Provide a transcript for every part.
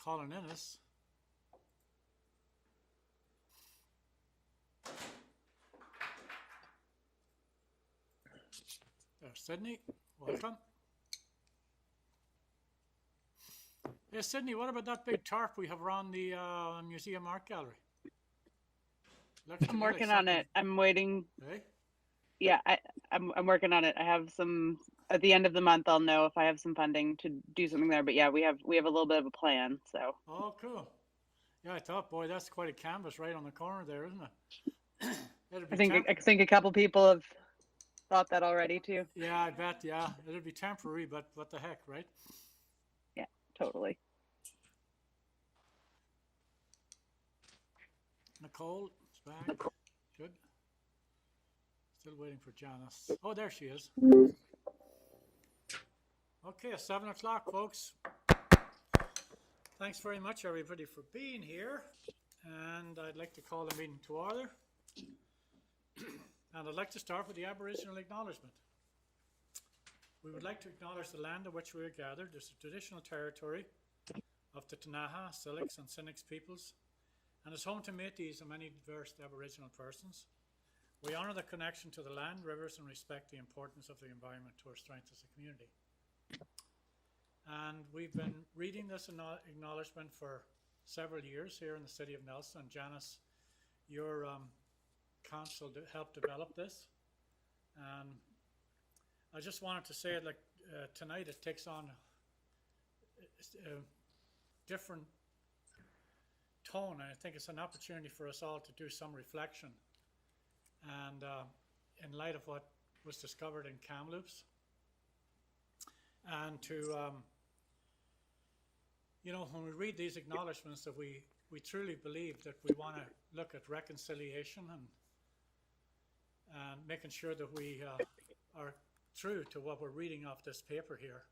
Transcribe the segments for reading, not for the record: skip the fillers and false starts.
calling in us. There's Sydney. Welcome. Hey, Sydney, what about that big tarp we have around the Museum Art Gallery? I'm working on it. I'm waiting. Hey? Yeah, I'm working on it. I have some, at the end of the month, I'll know if I have some funding to do something there. But yeah, we have a little bit of a plan. So. Oh, cool. Yeah, I thought, boy, that's quite a canvas right on the corner there, isn't it? I think a couple people have thought that already too. Yeah, I bet. Yeah, it'll be temporary, but what the heck, right? Yeah, totally. Nicole is back. Good. Still waiting for Janice. Oh, there she is. Okay, 7 o'clock, folks. Thanks very much, everybody, for being here. And I'd like to call the meeting to order. And I'd like to start with the Aboriginal Acknowledgement. We would like to acknowledge the land on which we are gathered as the traditional territory of the Tanaha, Silix, and Sinix peoples, and is home to Métis and many diverse Aboriginal persons. We honour the connection to the land, rivers, and respect the importance of the environment to our strength as a community. And we've been reading this acknowledgement for several years here in the city of Nelson. And Janice, your council helped develop this. And I just wanted to say, like tonight, it takes on a different tone, and I think it's an opportunity for us all to do some reflection. And in light of what was discovered in Kamloops, and to you know, when we read these acknowledgements, that we truly believe that we want to look at reconciliation and making sure that we are true to what we're reading off this paper here,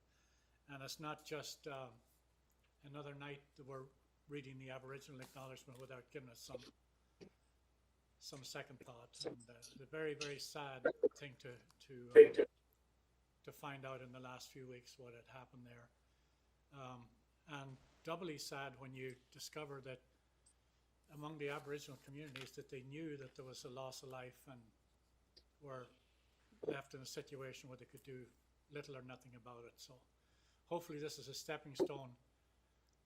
and it's not just another night that we're reading the Aboriginal acknowledgement without giving it some second thought. And the very, very sad thing to find out in the last few weeks what had happened there, and doubly sad when you discover that among the Aboriginal communities that they knew that there was a loss of life and were left in a situation where they could do little or nothing about it. So hopefully this is a stepping stone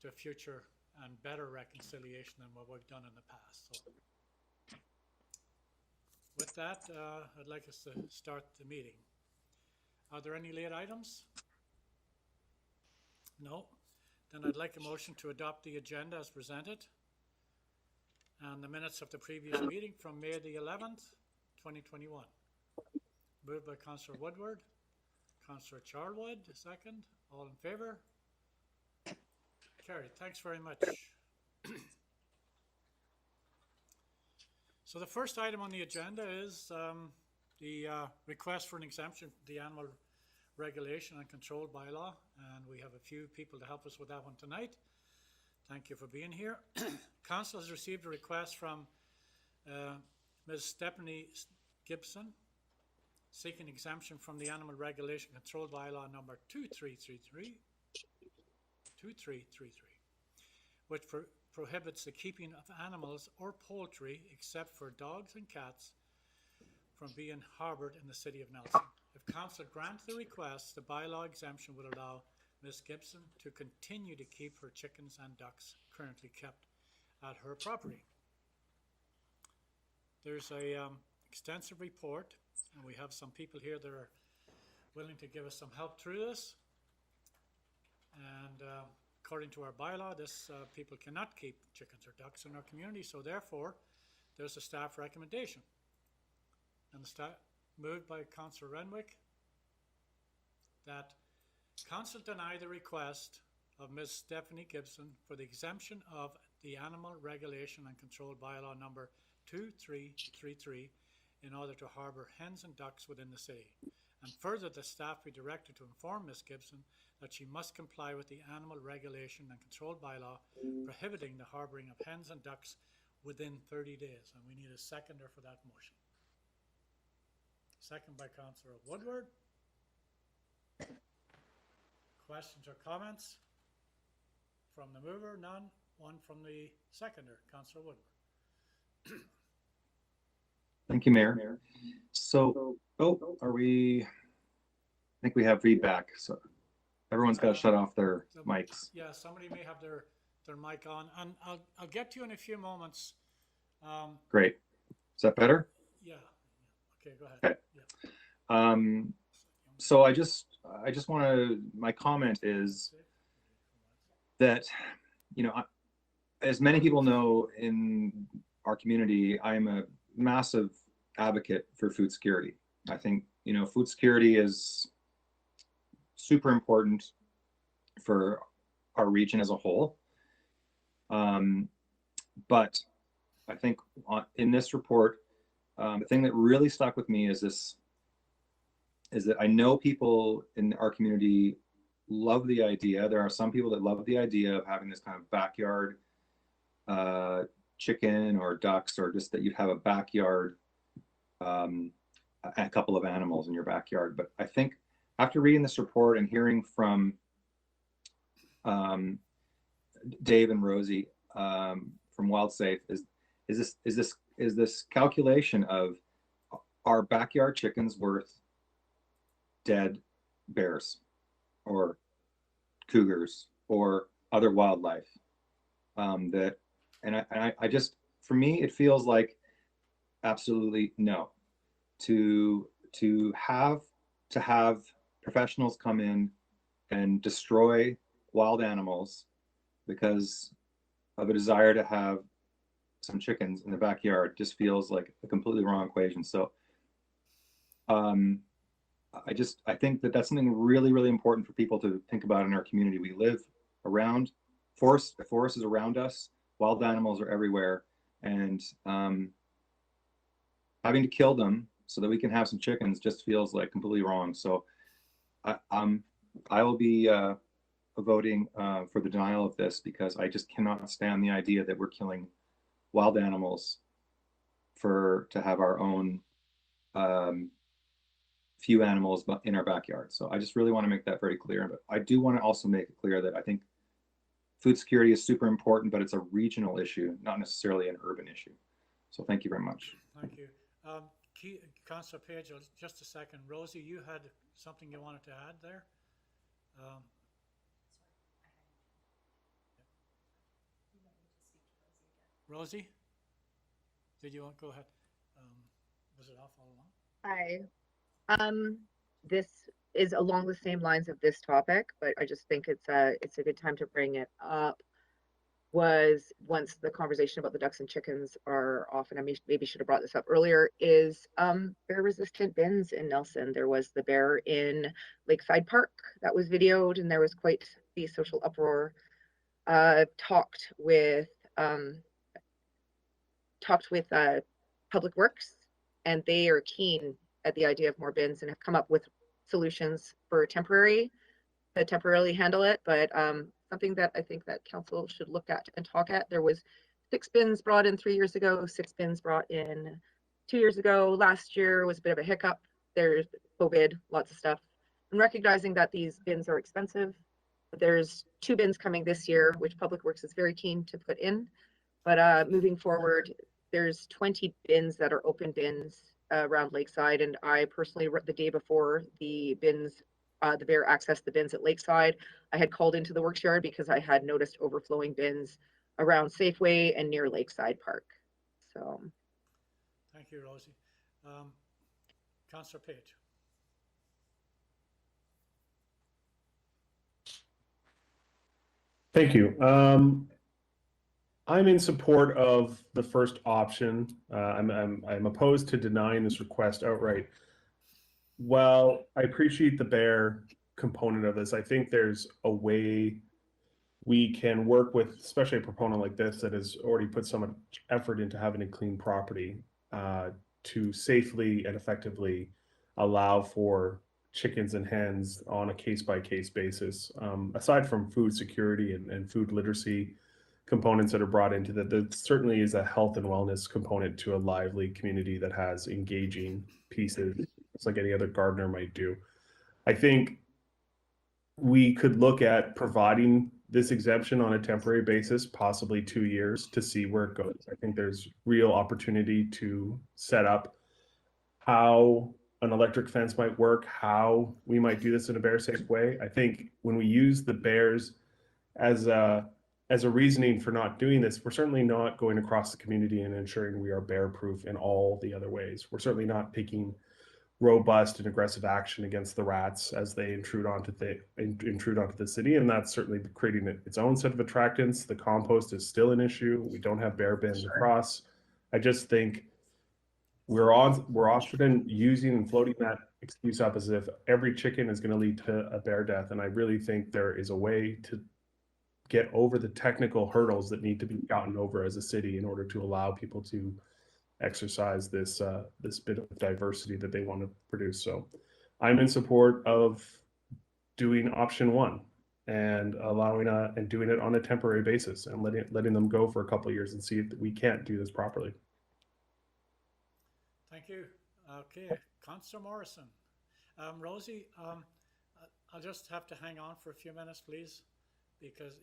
to future and better reconciliation than what we've done in the past. So with that, I'd like us to start the meeting. Are there any late items? No? Then I'd like a motion to adopt the agenda as presented and the minutes of the previous meeting from May the 11th, 2021. Moved by Councillor Woodward. Councillor Charlwood, second. All in favour? Carried. Thanks very much. So the first item on the agenda is the request for an exemption from the Animal Regulation and Control Bylaw, and we have a few people to help us with that one tonight. Thank you for being here. Council has received a request from Ms. Stephanie Gibson seeking exemption from the Animal Regulation Control Bylaw number 2333, which prohibits the keeping of animals or poultry except for dogs and cats from being harboured in the city of Nelson. If Council grants the request, the bylaw exemption would allow Ms. Gibson to continue to keep her chickens and ducks currently kept at her property. There's a extensive report, and we have some people here that are willing to give us some help through this. And according to our bylaw, this people cannot keep chickens or ducks in our community, so therefore there's a staff recommendation. And the staff moved by Councillor Renwick that Council deny the request of Ms. Stephanie Gibson for the exemption of the Animal Regulation and Control Bylaw number 2333 in order to harbour hens and ducks within the city. And further, the staff be directed to inform Ms. Gibson that she must comply with the Animal Regulation and Control Bylaw prohibiting the harbouring of hens and ducks within 30 days. And we need a seconder for that motion. Second by Councillor Woodward. Questions or comments? from the mover, none. One from the seconder, Councillor Wood. Thank you, Mayor. So, are we? I think we have feedback. So everyone's got to shut off their mics. Yeah, somebody may have their mic on, and I'll get to you in a few moments. Great. Is that better? Yeah. Okay, go ahead. Okay. Yeah. So I just want to. My comment is that, you know, as many people know in our community, I'm a massive advocate for food security. I think, you know, food security is super important for our region as a whole. But I think in this report, the thing that really stuck with me is that I know people in our community love the idea. There are some people that love the idea of having this kind of backyard chicken or ducks, or just that you'd have a backyard, a couple of animals in your backyard. But I think after reading this report and hearing from Dave and Rosie from WildSafe, is this calculation of are backyard chickens worth dead bears or cougars or other wildlife? I just, for me, it feels like absolutely no. To have professionals come in and destroy wild animals because of a desire to have some chickens in the backyard just feels like a completely wrong equation. So I think that that's something really, really important for people to think about in our community. We live around forest. The forest is around us. Wild animals are everywhere, and having to kill them so that we can have some chickens just feels like completely wrong. So I will be voting for the denial of this, because I just cannot stand the idea that we're killing wild animals to have our own few animals in our backyard. So I just really want to make that very clear. But I do want to also make it clear that I think food security is super important, but it's a regional issue, not necessarily an urban issue. So thank you very much. Thank you. Councillor Page, just a second. Rosie, you had something you wanted to add there? Rosie, did you want to go ahead? Was it off all along? Hi. This is along the same lines of this topic, but I just think it's a good time to bring it up. Was once the conversation about the ducks and chickens are off, and I maybe should have brought this up earlier, is bear resistant bins in Nelson. There was the bear in Lakeside Park that was videoed, and there was quite the social uproar. Talked with Public Works, and they are keen at the idea of more bins and have come up with solutions for temporarily handle it. But something that I think that council should look at and talk at. There was 6 bins brought in 3 years ago, 6 bins brought in 2 years ago. Last year was a bit of a hiccup. There's COVID, lots of stuff. And recognizing that these bins are expensive, but there's 2 bins coming this year, which Public Works is very keen to put in. But moving forward, there's 20 bins that are open bins around Lakeside. And I personally, the day before the bins, the bear accessed the bins at Lakeside, I had called into the works yard because I had noticed overflowing bins around Safeway and near Lakeside Park. So. Thank you, Rosie. Councillor Page. Thank you. I'm in support of the first option. I'm opposed to denying this request outright. Well, I appreciate the bear component of this. I think there's a way we can work with, especially a proponent like this that has already put so much effort into having a clean property, to safely and effectively allow for chickens and hens on a case-by-case basis. Aside from food security and food literacy components that are brought into that, there certainly is a health and wellness component to a lively community that has engaging pieces. It's like any other gardener might do. I think we could look at providing this exemption on a temporary basis, possibly 2 years, to see where it goes. I think there's real opportunity to set up how an electric fence might work, how we might do this in a bear safe way. I think when we use the bears as a reasoning for not doing this, we're certainly not going across the community and ensuring we are bear proof in all the other ways. We're certainly not taking robust and aggressive action against the rats as they intrude onto the city, and that's certainly creating its own set of attractants. The compost is still an issue. We don't have bear bins across. I just think we're often using and floating that excuse up as if every chicken is going to lead to a bear death, and I really think there is a way to get over the technical hurdles that need to be gotten over as a city in order to allow people to exercise this bit of diversity that they want to produce. So I'm in support of doing option one and allowing and doing it on a temporary basis and letting them go for a couple of years and see if we can't do this properly. Thank you. Okay, Councillor Morrison. Rosie, I'll just have to hang on for a few minutes, please, because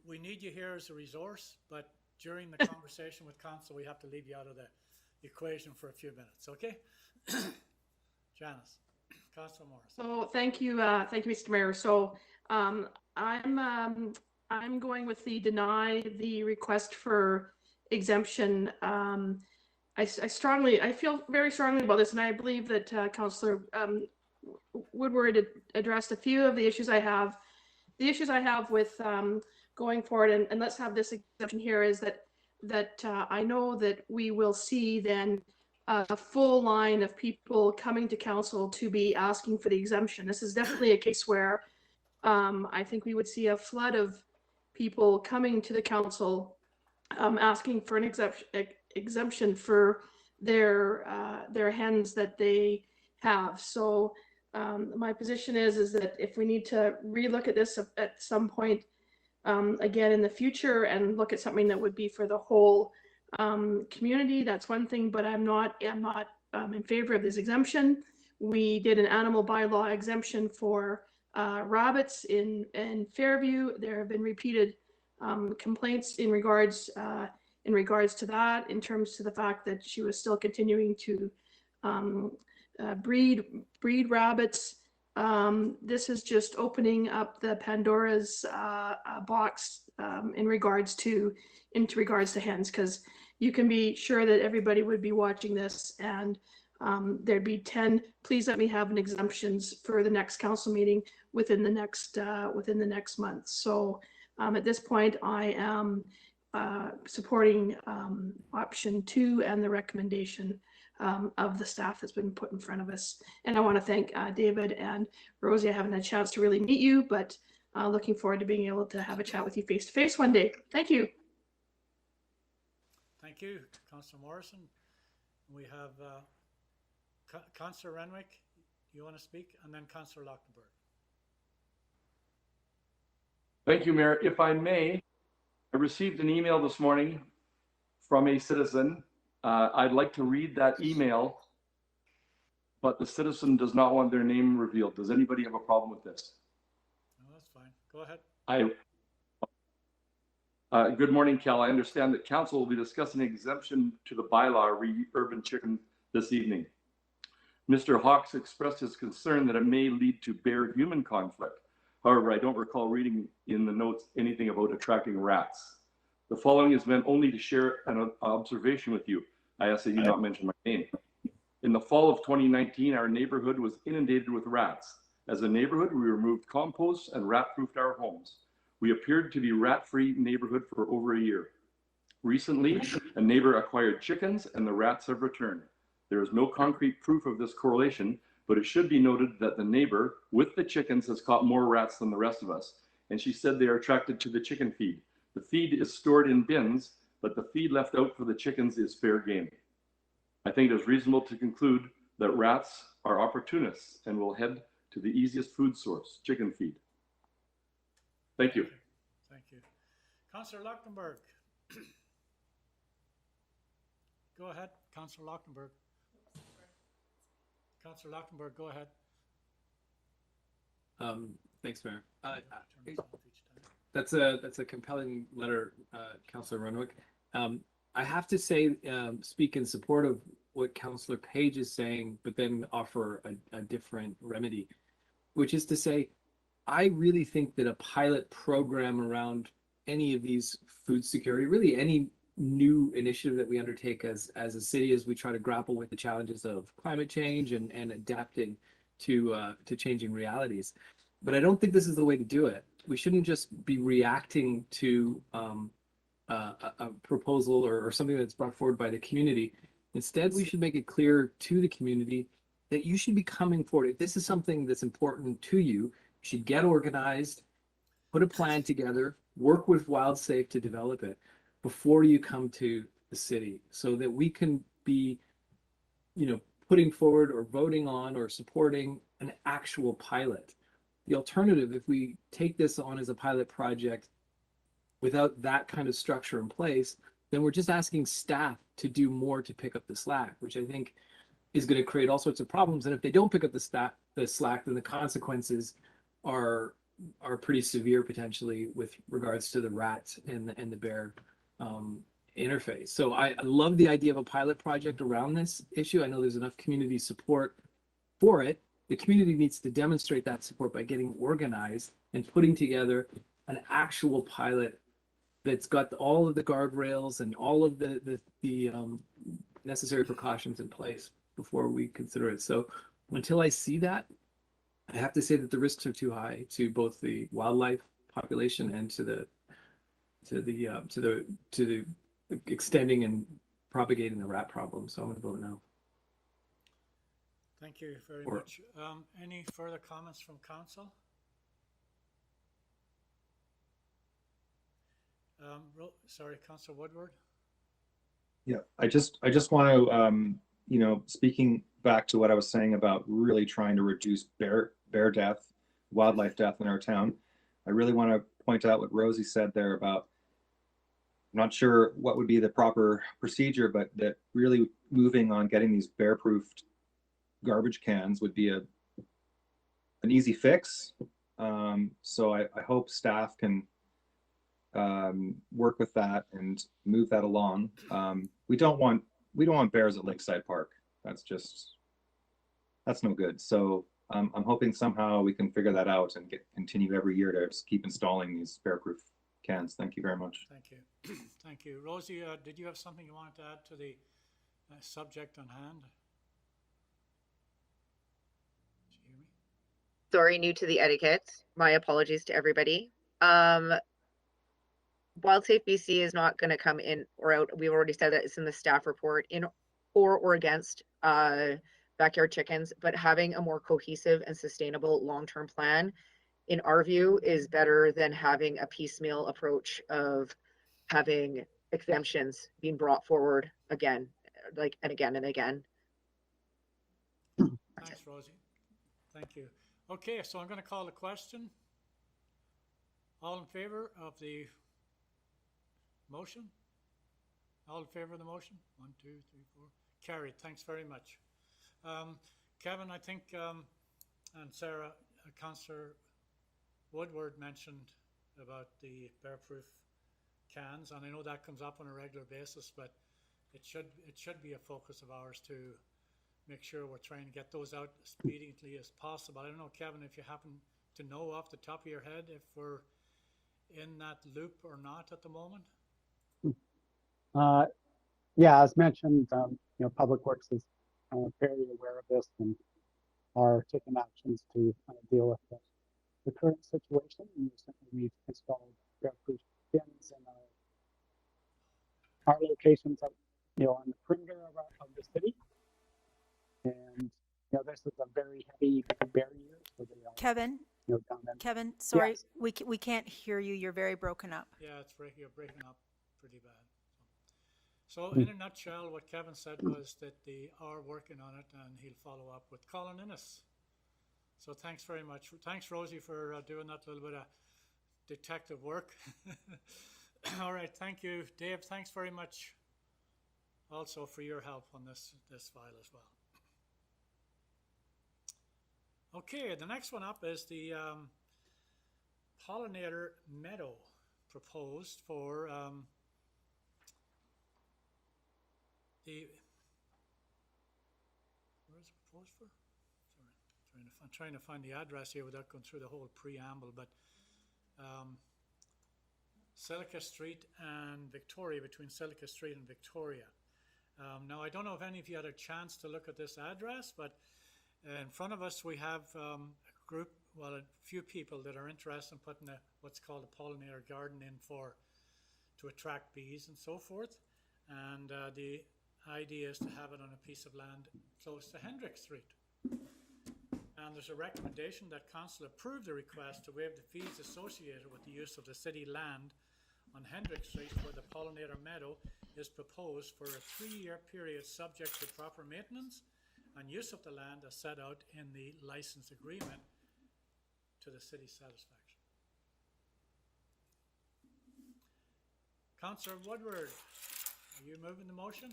we need you here as a resource, but during the conversation with council, we have to leave you out of the equation for a few minutes, okay? Janice, Councillor Morrison. So thank you, Mr. Mayor. So I'm going with the deny the request for exemption. I feel very strongly about this, and I believe that Councillor Woodward addressed a few of the issues I have. The issues I have with going forward, and let's have this exemption here, is that I know that we will see then a full line of people coming to council to be asking for the exemption. This is definitely a case where I think we would see a flood of people coming to the council asking for an exemption for their hens that they have. So my position is that if we need to relook at this at some point again in the future and look at something that would be for the whole community, that's one thing. But I'm not in favor of this exemption. We did an animal bylaw exemption for rabbits in Fairview. There have been repeated complaints in regards to that, in terms to the fact that she was still continuing to breed rabbits. This is just opening up the Pandora's box in regards to hens, because you can be sure that everybody would be watching this, and there'd be 10 please let me have an exemptions for the next council meeting within the next month. So at this point, I am supporting option 2 and the recommendation of the staff that's been put in front of us. And I want to thank David and Rosie. I haven't had a chance to really meet you, but looking forward to being able to have a chat with you face to face one day. Thank you. Thank you, Councillor Morrison. We have Councillor Renwick. You want to speak? And then Councillor Lockenberg. Thank you, Mayor. If I may, I received an email this morning from a citizen. I'd like to read that email, but the citizen does not want their name revealed. Does anybody have a problem with this? No, that's fine. Go ahead. Good morning, Cal. I understand that council will be discussing exemption to the bylaw urban chicken this evening. Mr. Hawks expressed his concern that it may lead to bear-human conflict. However, I don't recall reading in the notes anything about attracting rats. The following is meant only to share an observation with you. I ask that you not mention my name. In the fall of 2019, our neighborhood was inundated with rats. As a neighborhood, we removed compost and rat-proofed our homes. We appeared to be rat-free neighborhood for over a year. Recently, a neighbor acquired chickens and the rats have returned. There is no concrete proof of this correlation, but it should be noted that the neighbor with the chickens has caught more rats than the rest of us. And she said they are attracted to the chicken feed. The feed is stored in bins, but the feed left out for the chickens is fair game. I think it is reasonable to conclude that rats are opportunists and will head to the easiest food source, chicken feed. Thank you. Thank you. Councillor Lockenberg. Go ahead, Councillor Lockenberg. Councillor Lockenberg, go ahead. Thanks, Mayor. That's a compelling letter, Councillor Renwick. I have to say, speak in support of what Councillor Page is saying, but then offer a different remedy, which is to say, I really think that a pilot program around any of these food security, really any new initiative that we undertake as a city, as we try to grapple with the challenges of climate change and adapting to changing realities. But I don't think this is the way to do it. We shouldn't just be reacting to a proposal or something that's brought forward by the community. Instead, we should make it clear to the community that you should be coming forward. If this is something that's important to you, you should get organized, put a plan together, work with WildSafe to develop it before you come to the city, so that we can be, putting forward or voting on or supporting an actual pilot. The alternative, if we take this on as a pilot project without that kind of structure in place, then we're just asking staff to do more to pick up the slack, which I think is going to create all sorts of problems. And if they don't pick up the slack, then the consequences are pretty severe potentially with regards to the rat and the bear interface. So I love the idea of a pilot project around this issue. I know there's enough community support for it. The community needs to demonstrate that support by getting organized and putting together an actual pilot that's got all of the guardrails and all of the necessary precautions in place before we consider it. So until I see that, I have to say that the risks are too high to both the wildlife population and to the extending and propagating the rat problem. So I'm going to vote no. Thank you very much. Any further comments from council? Sorry, Councillor Woodward. Yeah, I just want to, speaking back to what I was saying about really trying to reduce bear death, wildlife death in our town. I really want to point out what Rosie said there about, I'm not sure what would be the proper procedure, but that really moving on getting these bear-proofed garbage cans would be an easy fix. So I hope staff can work with that and move that along. We don't want bears at Lakeside Park. That's no good. So I'm hoping somehow we can figure that out and continue every year to just keep installing these bear-proof cans. Thank you very much. Thank you. Thank you. Rosie, did you have something you wanted to add to the subject on hand? Did you hear me? Sorry, new to the etiquette. My apologies to everybody. WildSafe BC is not going to come in or out. We've already said that it's in the staff report, in or against backyard chickens, but having a more cohesive and sustainable long-term plan, in our view, is better than having a piecemeal approach of having exemptions being brought forward again, and again and again. Thanks, Rosie. Thank you. Okay, so I'm going to call the question. All in favor of the motion? All in favor of the motion? 1, 2, 3, 4. Carried. Thanks very much. Kevin, I think, and Sarah, Councillor Woodward mentioned about the bear-proof cans, and I know that comes up on a regular basis, but it should be a focus of ours to make sure we're trying to get those out as speedily as possible. I don't know, Kevin, if you happen to know off the top of your head if we're in that loop or not at the moment. Yeah, as mentioned, Public Works is very aware of this and are taking actions to deal with the current situation. And recently we've installed bear-proof bins in our locations on the perimeter of the city. And this is a very heavy barrier. So they are, Kevin, down there. Kevin, sorry, Yes. we can't hear you. You're very broken up. Yeah, you're breaking up pretty bad. So in a nutshell, what Kevin said was that they are working on it and he'll follow up with Colin Innes. So thanks very much. Thanks, Rosie, for doing that little bit of detective work. All right, thank you. Dave, thanks very much also for your help on this file as well. Okay, the next one up is the pollinator meadow proposed for the, where is it proposed for? Sorry, trying to find the address here without going through the whole preamble, but Silica Street and Victoria, between Silica Street and Victoria. Now, I don't know if any of you had a chance to look at this address, but in front of us we have a group, well, a few people that are interested in putting what's called a pollinator garden in to attract bees and so forth. And the idea is to have it on a piece of land close to Hendrick Street. And there's a recommendation that council approve the request to waive the fees associated with the use of the city land on Hendrick Street where the pollinator meadow is proposed for a 3-year period subject to proper maintenance and use of the land as set out in the license agreement to the city's satisfaction. Councillor Woodward, are you moving the motion?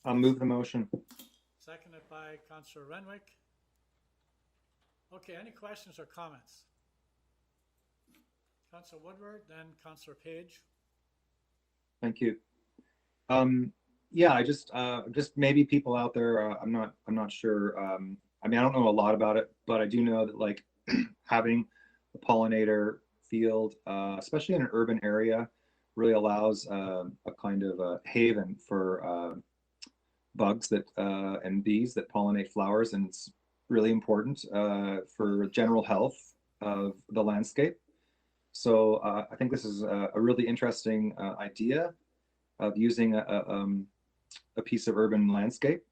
I'll move the motion. Seconded by Councillor Renwick. Okay, any questions or comments? Councillor Woodward, then Councillor Page. Thank you. Yeah, I just maybe people out there, I'm not sure. I mean, I don't know a lot about it, but I do know that like having a pollinator field, especially in an urban area, really allows a kind of a haven for bugs that and bees that pollinate flowers, and it's really important for general health of the landscape. So I think this is a really interesting idea of using a piece of urban landscape.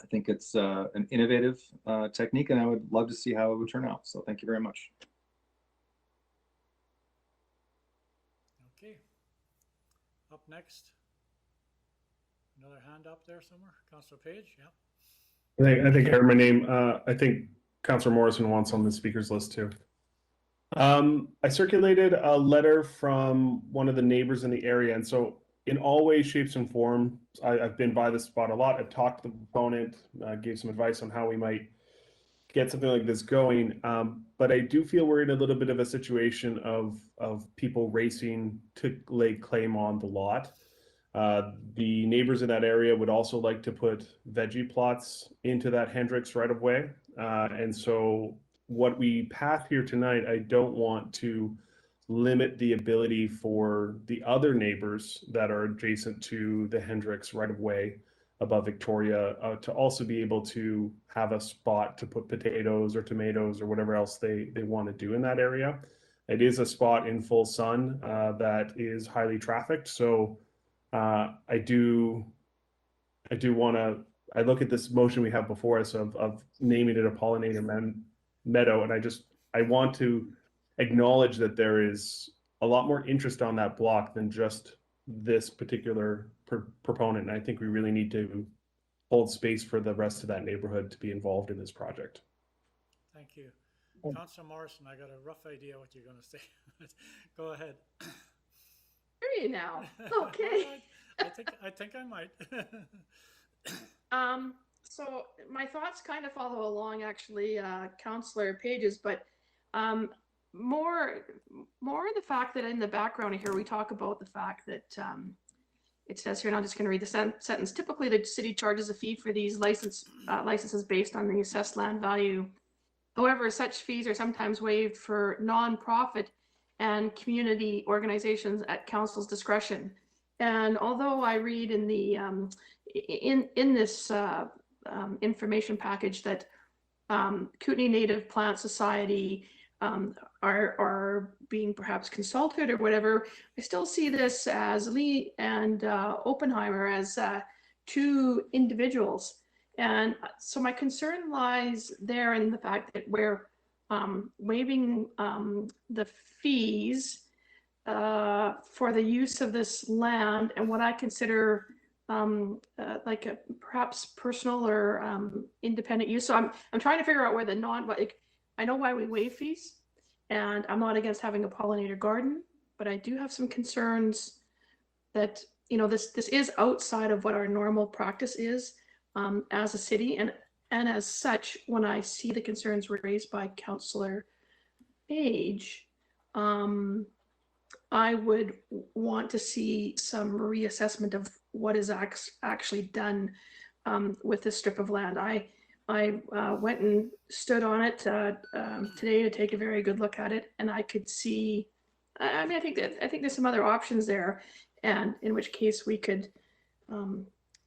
I think it's an innovative technique, and I would love to see how it would turn out. So thank you very much. Okay. Up next, another hand up there somewhere. Councillor Page, yeah. I think I heard my name. I think Councillor Morrison wants on the speakers list too. I circulated a letter from one of the neighbors in the area, and so in all ways, shapes, and forms, I've been by this spot a lot. I've talked to the proponent, gave some advice on how we might get something like this going. But I do feel we're in a little bit of a situation of people racing to lay claim on the lot. The neighbors in that area would also like to put veggie plots into that Hendricks right of way. And so what we pass here tonight, I don't want to limit the ability for the other neighbors that are adjacent to the Hendricks right of way above Victoria to also be able to have a spot to put potatoes or tomatoes or whatever else they want to do in that area. It is a spot in full sun that is highly trafficked. So I do want to, I look at this motion we have before us of naming it a pollinator meadow, and I want to acknowledge that there is a lot more interest on that block than just this particular proponent. And I think we really need to hold space for the rest of that neighborhood to be involved in this project. Thank you. Councillor Morrison, I got a rough idea what you're going to say. Go ahead. Hear you now. Okay. I think I might. So my thoughts kind of follow along actually, Councillor Page's, but more the fact that in the background here we talk about the fact that it says here, and I'm just going to read the sentence. Typically, the city charges a fee for these licenses based on the assessed land value. However, such fees are sometimes waived for non-profit and community organizations at council's discretion. And although I read in the in this information package that Kootenay Native Plant Society are being perhaps consulted or whatever, I still see this as Lee and Oppenheimer as two individuals. And so my concern lies there in the fact that we're waiving the fees for the use of this land and what I consider like a perhaps personal or independent use. So I'm trying to figure out where I know why we waive fees, and I'm not against having a pollinator garden, but I do have some concerns that, you know, this is outside of what our normal practice is as a city, and as such, when I see the concerns raised by Councillor page, I would want to see some reassessment of what is actually done with this strip of land. I went and stood on it today to take a very good look at it, and I could see. I mean, I think there's some other options there, and in which case we could,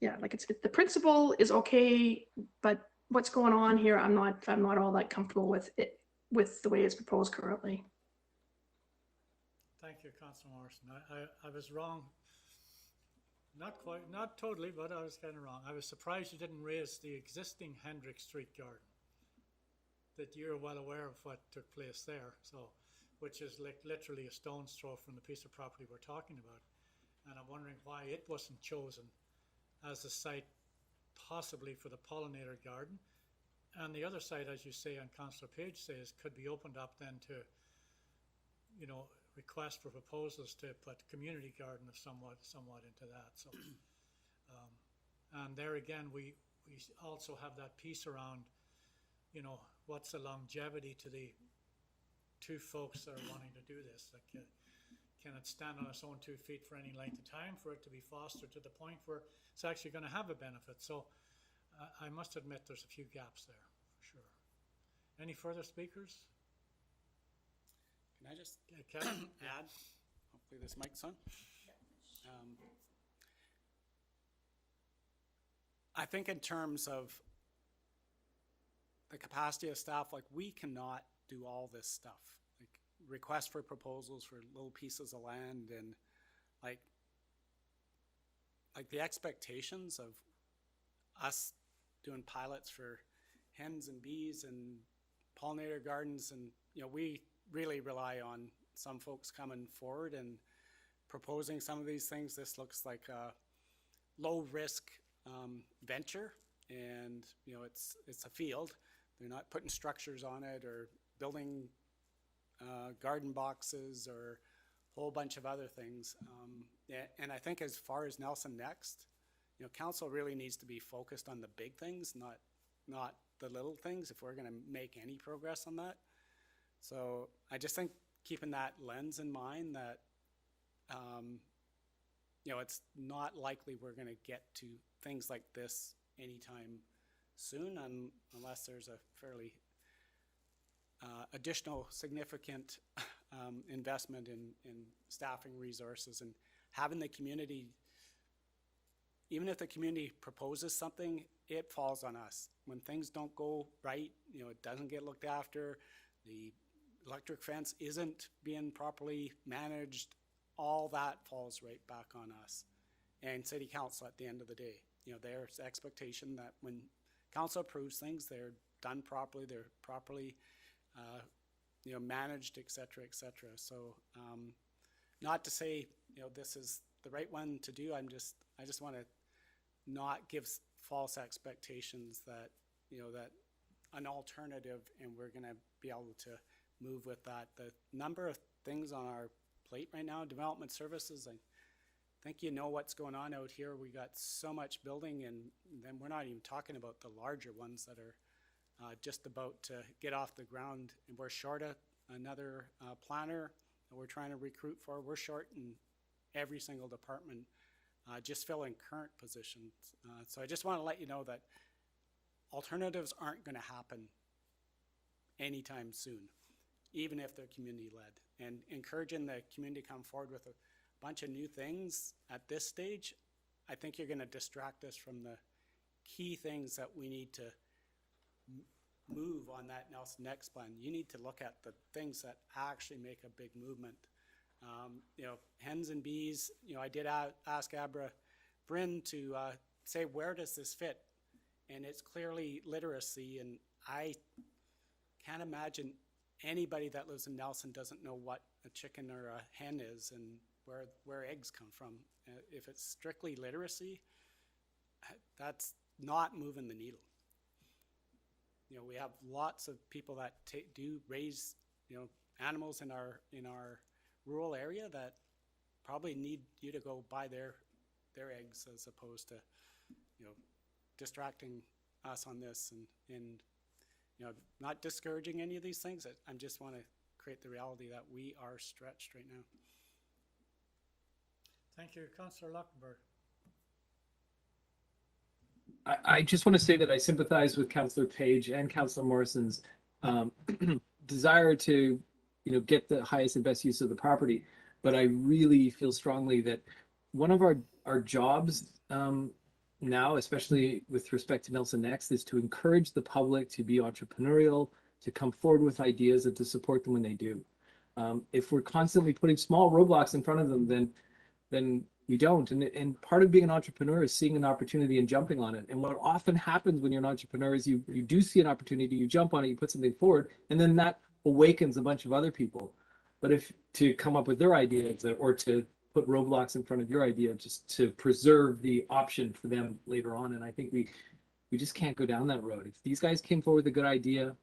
yeah, like the principle is okay, but what's going on here, I'm not all that comfortable with it, with the way it's proposed currently. Thank you, Councillor Morrison. I was wrong. Not totally, but I was kind of wrong. I was surprised you didn't raise the existing Hendrick Street garden. That you're well aware of what took place there, so, which is like literally a stone's throw from the piece of property we're talking about. And I'm wondering why it wasn't chosen as a site possibly for the pollinator garden. And the other side, as you say, and Councillor Page says, could be opened up then to, you know, request for proposals to put community garden of somewhat into that. So, and there again, we also have that piece around, you know, what's the longevity to the two folks that are wanting to do this? Like, can it stand on its own 2 feet for any length of time for it to be fostered to the point where it's actually going to have a benefit? So I must admit there's a few gaps there, for sure. Any further speakers? Can I just Kevin? add? Hopefully this mic's on. I think in terms of the capacity of staff, like we cannot do all this stuff. Like request for proposals for little pieces of land and like the expectations of us doing pilots for hens and bees and pollinator gardens, and you know, we really rely on some folks coming forward and proposing some of these things. This looks like a low risk venture, and you know, it's a field. They're not putting structures on it or building garden boxes or a whole bunch of other things. And I think as far as Nelson Next, you know, council really needs to be focused on the big things, not the little things, if we're going to make any progress on that. So I just think keeping that lens in mind that, you know, it's not likely we're going to get to things like this anytime soon, unless there's a fairly additional significant investment in staffing resources and having the community. Even if the community proposes something, it falls on us. When things don't go right, you know, it doesn't get looked after, the electric fence isn't being properly managed, all that falls right back on us and city council at the end of the day. You know, there's expectation that when council approves things, they're done properly, they're properly, you know, managed, et cetera, et cetera. So not to say, you know, this is the right one to do. I just want to not give false expectations that, you know, that an alternative and we're going to be able to move with that. The number of things on our plate right now, development services, I think you know what's going on out here. We got so much building, and then we're not even talking about the larger ones that are just about to get off the ground, and we're short of another planner that we're trying to recruit for. We're short in every single department, just filling current positions. So I just want to let you know that alternatives aren't going to happen anytime soon, even if they're community-led. And encouraging the community to come forward with a bunch of new things at this stage, I think you're going to distract us from the key things that we need to move on that Nelson Next plan. You need to look at the things that actually make a big movement. You know, hens and bees, you know, I did ask Abra Bryn to say, where does this fit? And it's clearly literacy, and I can't imagine anybody that lives in Nelson doesn't know what a chicken or a hen is and where eggs come from. If it's strictly literacy, that's not moving the needle. You know, we have lots of people that do raise, you know, animals in our rural area that probably need you to go buy their eggs, as opposed to, you know, distracting us on this and you know, not discouraging any of these things. I just want to create the reality that we are stretched right now. Thank you. Councillor Lockenberg. I just want to say that I sympathize with Councillor Page and Councillor Morrison's desire to, get the highest and best use of the property. But I really feel strongly that one of our jobs now, especially with respect to Nelson Next, is to encourage the public to be entrepreneurial, to come forward with ideas and to support them when they do. If we're constantly putting small roadblocks in front of them, then we don't. And part of being an entrepreneur is seeing an opportunity and jumping on it. And what often happens when you're an entrepreneur is you do see an opportunity, you jump on it, you put something forward, and then that awakens a bunch of other people. But if to come up with their ideas or to put roadblocks in front of your idea just to preserve the option for them later on. And I think we just can't go down that road. If these guys came forward with a good idea,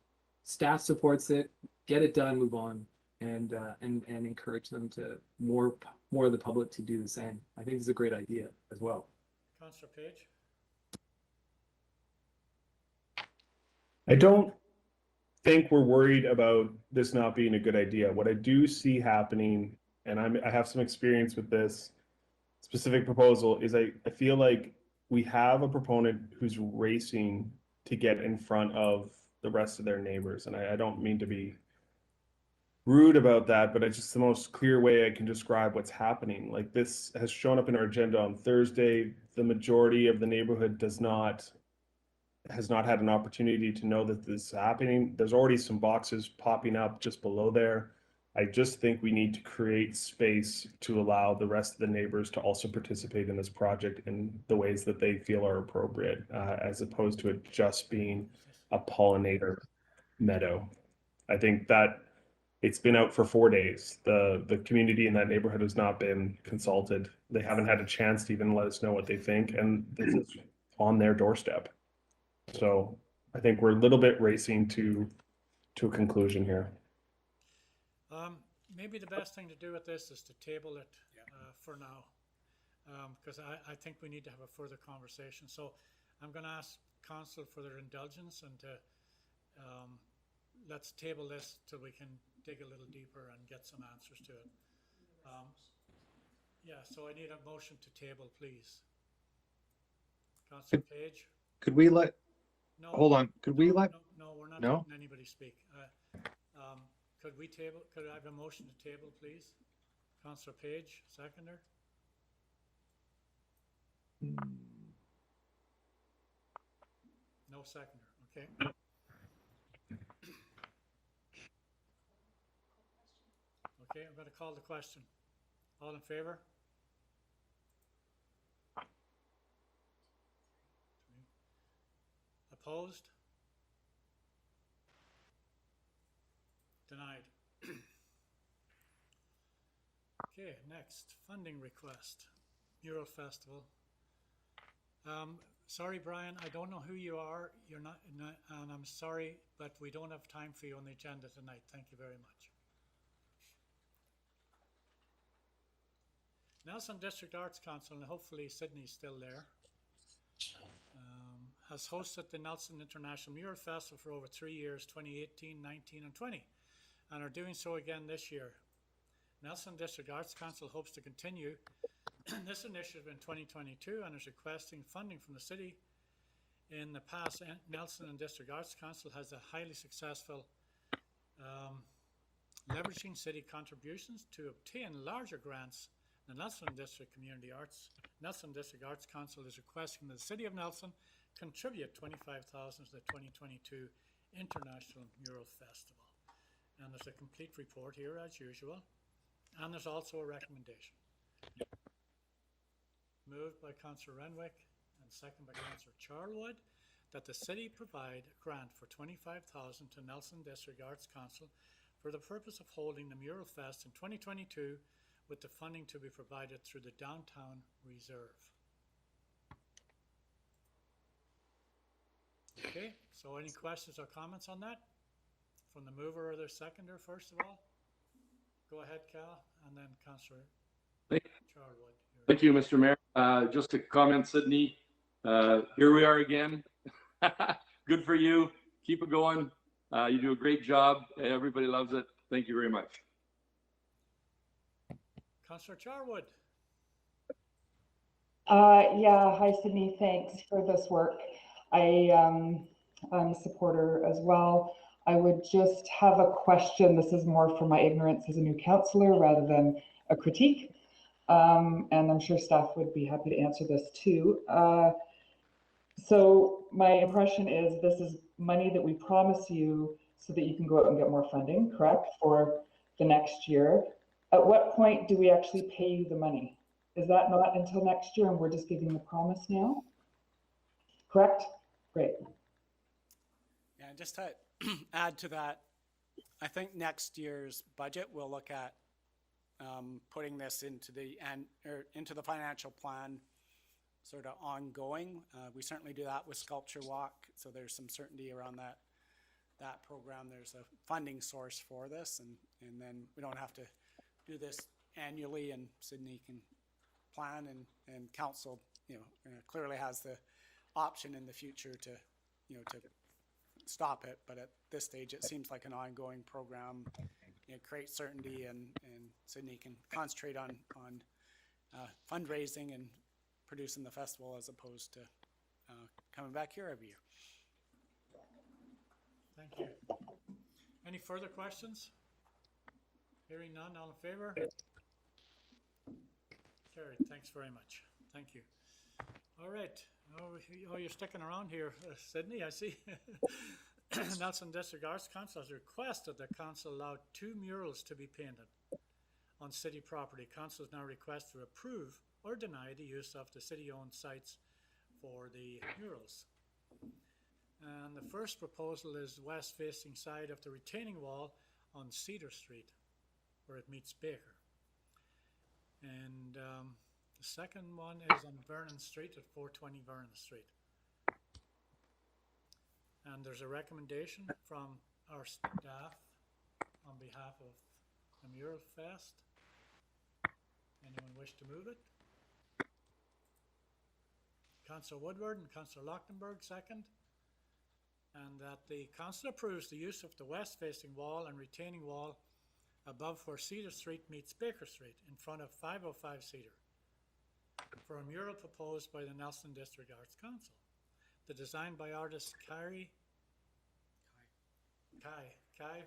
staff supports it, get it done, move on, and encourage them to more of the public to do the same. I think it's a great idea as well. Councillor Page. I don't think we're worried about this not being a good idea. What I do see happening, and I have some experience with this specific proposal, is I feel like we have a proponent who's racing to get in front of the rest of their neighbors. And I don't mean to be rude about that, but it's just the most clear way I can describe what's happening. Like, this has shown up in our agenda on Thursday. The majority of the neighborhood has not had an opportunity to know that this is happening. There's already some boxes popping up just below there. I just think we need to create space to allow the rest of the neighbors to also participate in this project in the ways that they feel are appropriate, as opposed to it just being a pollinator meadow. I think that it's been out for 4 days. The community in that neighborhood has not been consulted. They haven't had a chance to even let us know what they think, and this is on their doorstep. So I think we're a little bit racing to a conclusion here. Maybe the best thing to do with this is to table it for now, because I think we need to have a further conversation. So I'm going to ask Council for their indulgence and to let's table this till we can dig a little deeper and get some answers to it. Yeah, so I need a motion to table, please. Councillor Page? Could we let, No. hold on, could we let, No, we're not No? letting anybody speak. Could I have a motion to table, please? Councillor Page, seconder? No seconder, okay. Okay, I'm going to call the question. All in favor? Opposed? Denied. Okay, next, funding request, Mural Festival. Sorry, Brian, I don't know who you are. You're not, and I'm sorry, but we don't have time for you on the agenda tonight. Thank you very much. Nelson District Arts Council, and hopefully Sydney's still there, has hosted the Nelson International Mural Festival for over 3 years, 2018, 19, and 20, and are doing so again this year. Nelson District Arts Council hopes to continue this initiative in 2022 and is requesting funding from the city. In the past, Nelson and District Arts Council has a highly successful leveraging city contributions to obtain larger grants. The Nelson District Community Arts, Nelson District Arts Council is requesting that the City of Nelson contribute $25,000 to the 2022 International Mural Festival. And there's a complete report here as usual. And there's also a recommendation. Moved by Councillor Renwick and second by Councillor Charlwood that the city provide a grant for $25,000 to Nelson District Arts Council for the purpose of holding the Mural Fest in 2022, with the funding to be provided through the Downtown Reserve. Okay, so any questions or comments on that? From the mover or the seconder, first of all? Go ahead, Cal, and then Councillor Charlwood. Thank you, Mr. Mayor. Just to comment, Sydney, here we are again. Good for you. Keep it going. You do a great job. Everybody loves it. Thank you very much. Councillor Charwood. Yeah, hi Sydney, thanks for this work. I'm a supporter as well. I would just have a question. This is more from my ignorance as a new councillor rather than a critique. And I'm sure staff would be happy to answer this too. So my impression is this is money that we promise you so that you can go out and get more funding, correct, for the next year. At what point do we actually pay you the money? Is that not until next year and we're just giving the promise now? Correct? Great. Yeah, just to add to that, I think next year's budget we'll look at putting this into the financial plan, sort of ongoing. We certainly do that with Sculpture Walk, so there's some certainty around that program. There's a funding source for this, and then we don't have to do this annually, and Sydney can plan, and council, clearly has the option in the future to, to stop it. But at this stage, it seems like an ongoing program. Create certainty, and Sydney can concentrate on fundraising and producing the festival as opposed to coming back here every year. Thank you. Any further questions? Hearing none, all in favor? Carried. Thanks very much. Thank you. All right. Oh, you're sticking around here, Sydney, I see. Nelson District Arts Council has requested that council allow 2 murals to be painted on city property. Council is now requested to approve or deny the use of the city-owned sites for the murals. And the first proposal is west-facing side of the retaining wall on Cedar Street, where it meets Baker. And the second one is on Vernon Street at 420 Vernon Street. And there's a recommendation from our staff on behalf of the Mural Fest. Anyone wish to move it? Councillor Woodward and Councillor Lochtenberg second. And that the council approves the use of the west-facing wall and retaining wall above where Cedar Street meets Baker Street in front of 505 Cedar for a mural proposed by the Nelson District Arts Council. The design by artist Kai,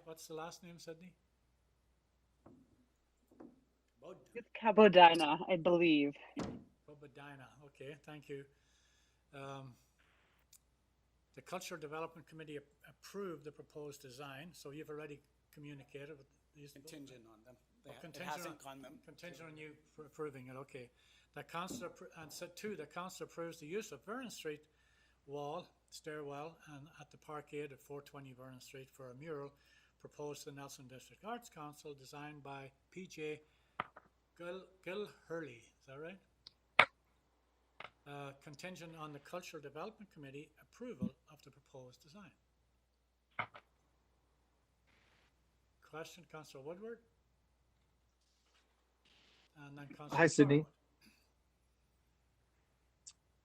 what's the last name, Sydney? It's Cabodina, I believe. Cabodina, okay, thank you. The Cultural Development Committee approved the proposed design, so you've already communicated with these. Contingent on them. Contingent it hasn't gone them. Contingent on you approving it, okay. The council, and set 2, the council approves the use of Vernon Street wall, stairwell, and at the parkade at 420 Vernon Street for a mural proposed to the Nelson District Arts Council, designed by P.J. Gil Hurley, is that right? Contingent on the Cultural Development Committee approval of the proposed design. Question, Councillor Woodward? And then Councillor Hi, Sydney.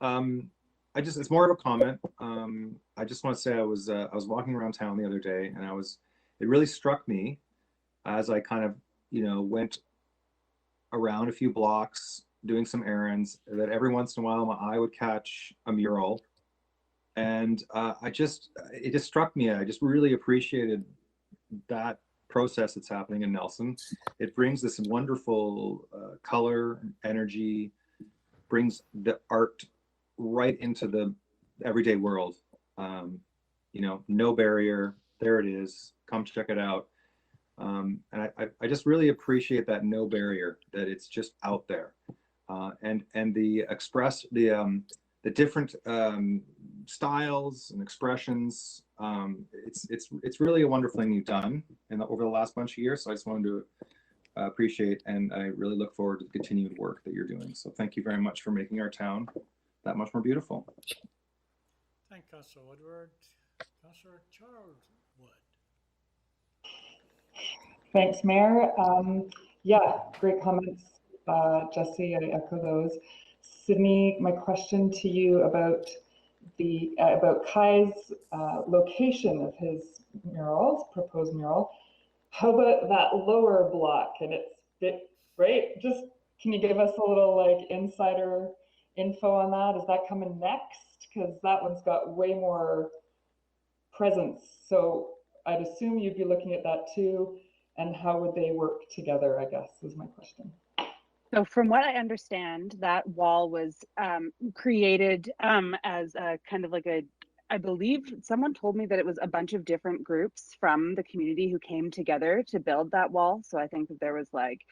Charwood. It's more of a comment. I just want to say I was walking around town the other day, and it really struck me as I kind of, went around a few blocks doing some errands, that every once in a while my eye would catch a mural, and it just struck me. I just really appreciated that process that's happening in Nelson. It brings this wonderful color, energy, brings the art right into the everyday world. No barrier. There it is. Come check it out. And I just really appreciate that no barrier, that it's just out there. And the the different styles and expressions. It's really a wonderful thing you've done over the last bunch of years. So I just wanted to appreciate, and I really look forward to the continued work that you're doing. So thank you very much for making our town that much more beautiful. Thank you, Councillor Woodward. Councillor Charwood. Thanks, Mayor. Yeah, great comments, Jesse. I echo those. Sydney, my question to you about about Kai's location of his murals, proposed mural. how about that lower block? And it's bit, right? Just, can you give us a little like insider info on that? Is that coming next? Because that one's got way more presence. So I'd assume you'd be looking at that too. And how would they work together, I guess, is my question. So from what I understand, that wall was created as a kind of like a, I believe someone told me that it was a bunch of different groups from the community who came together to build that wall. So I think that there was like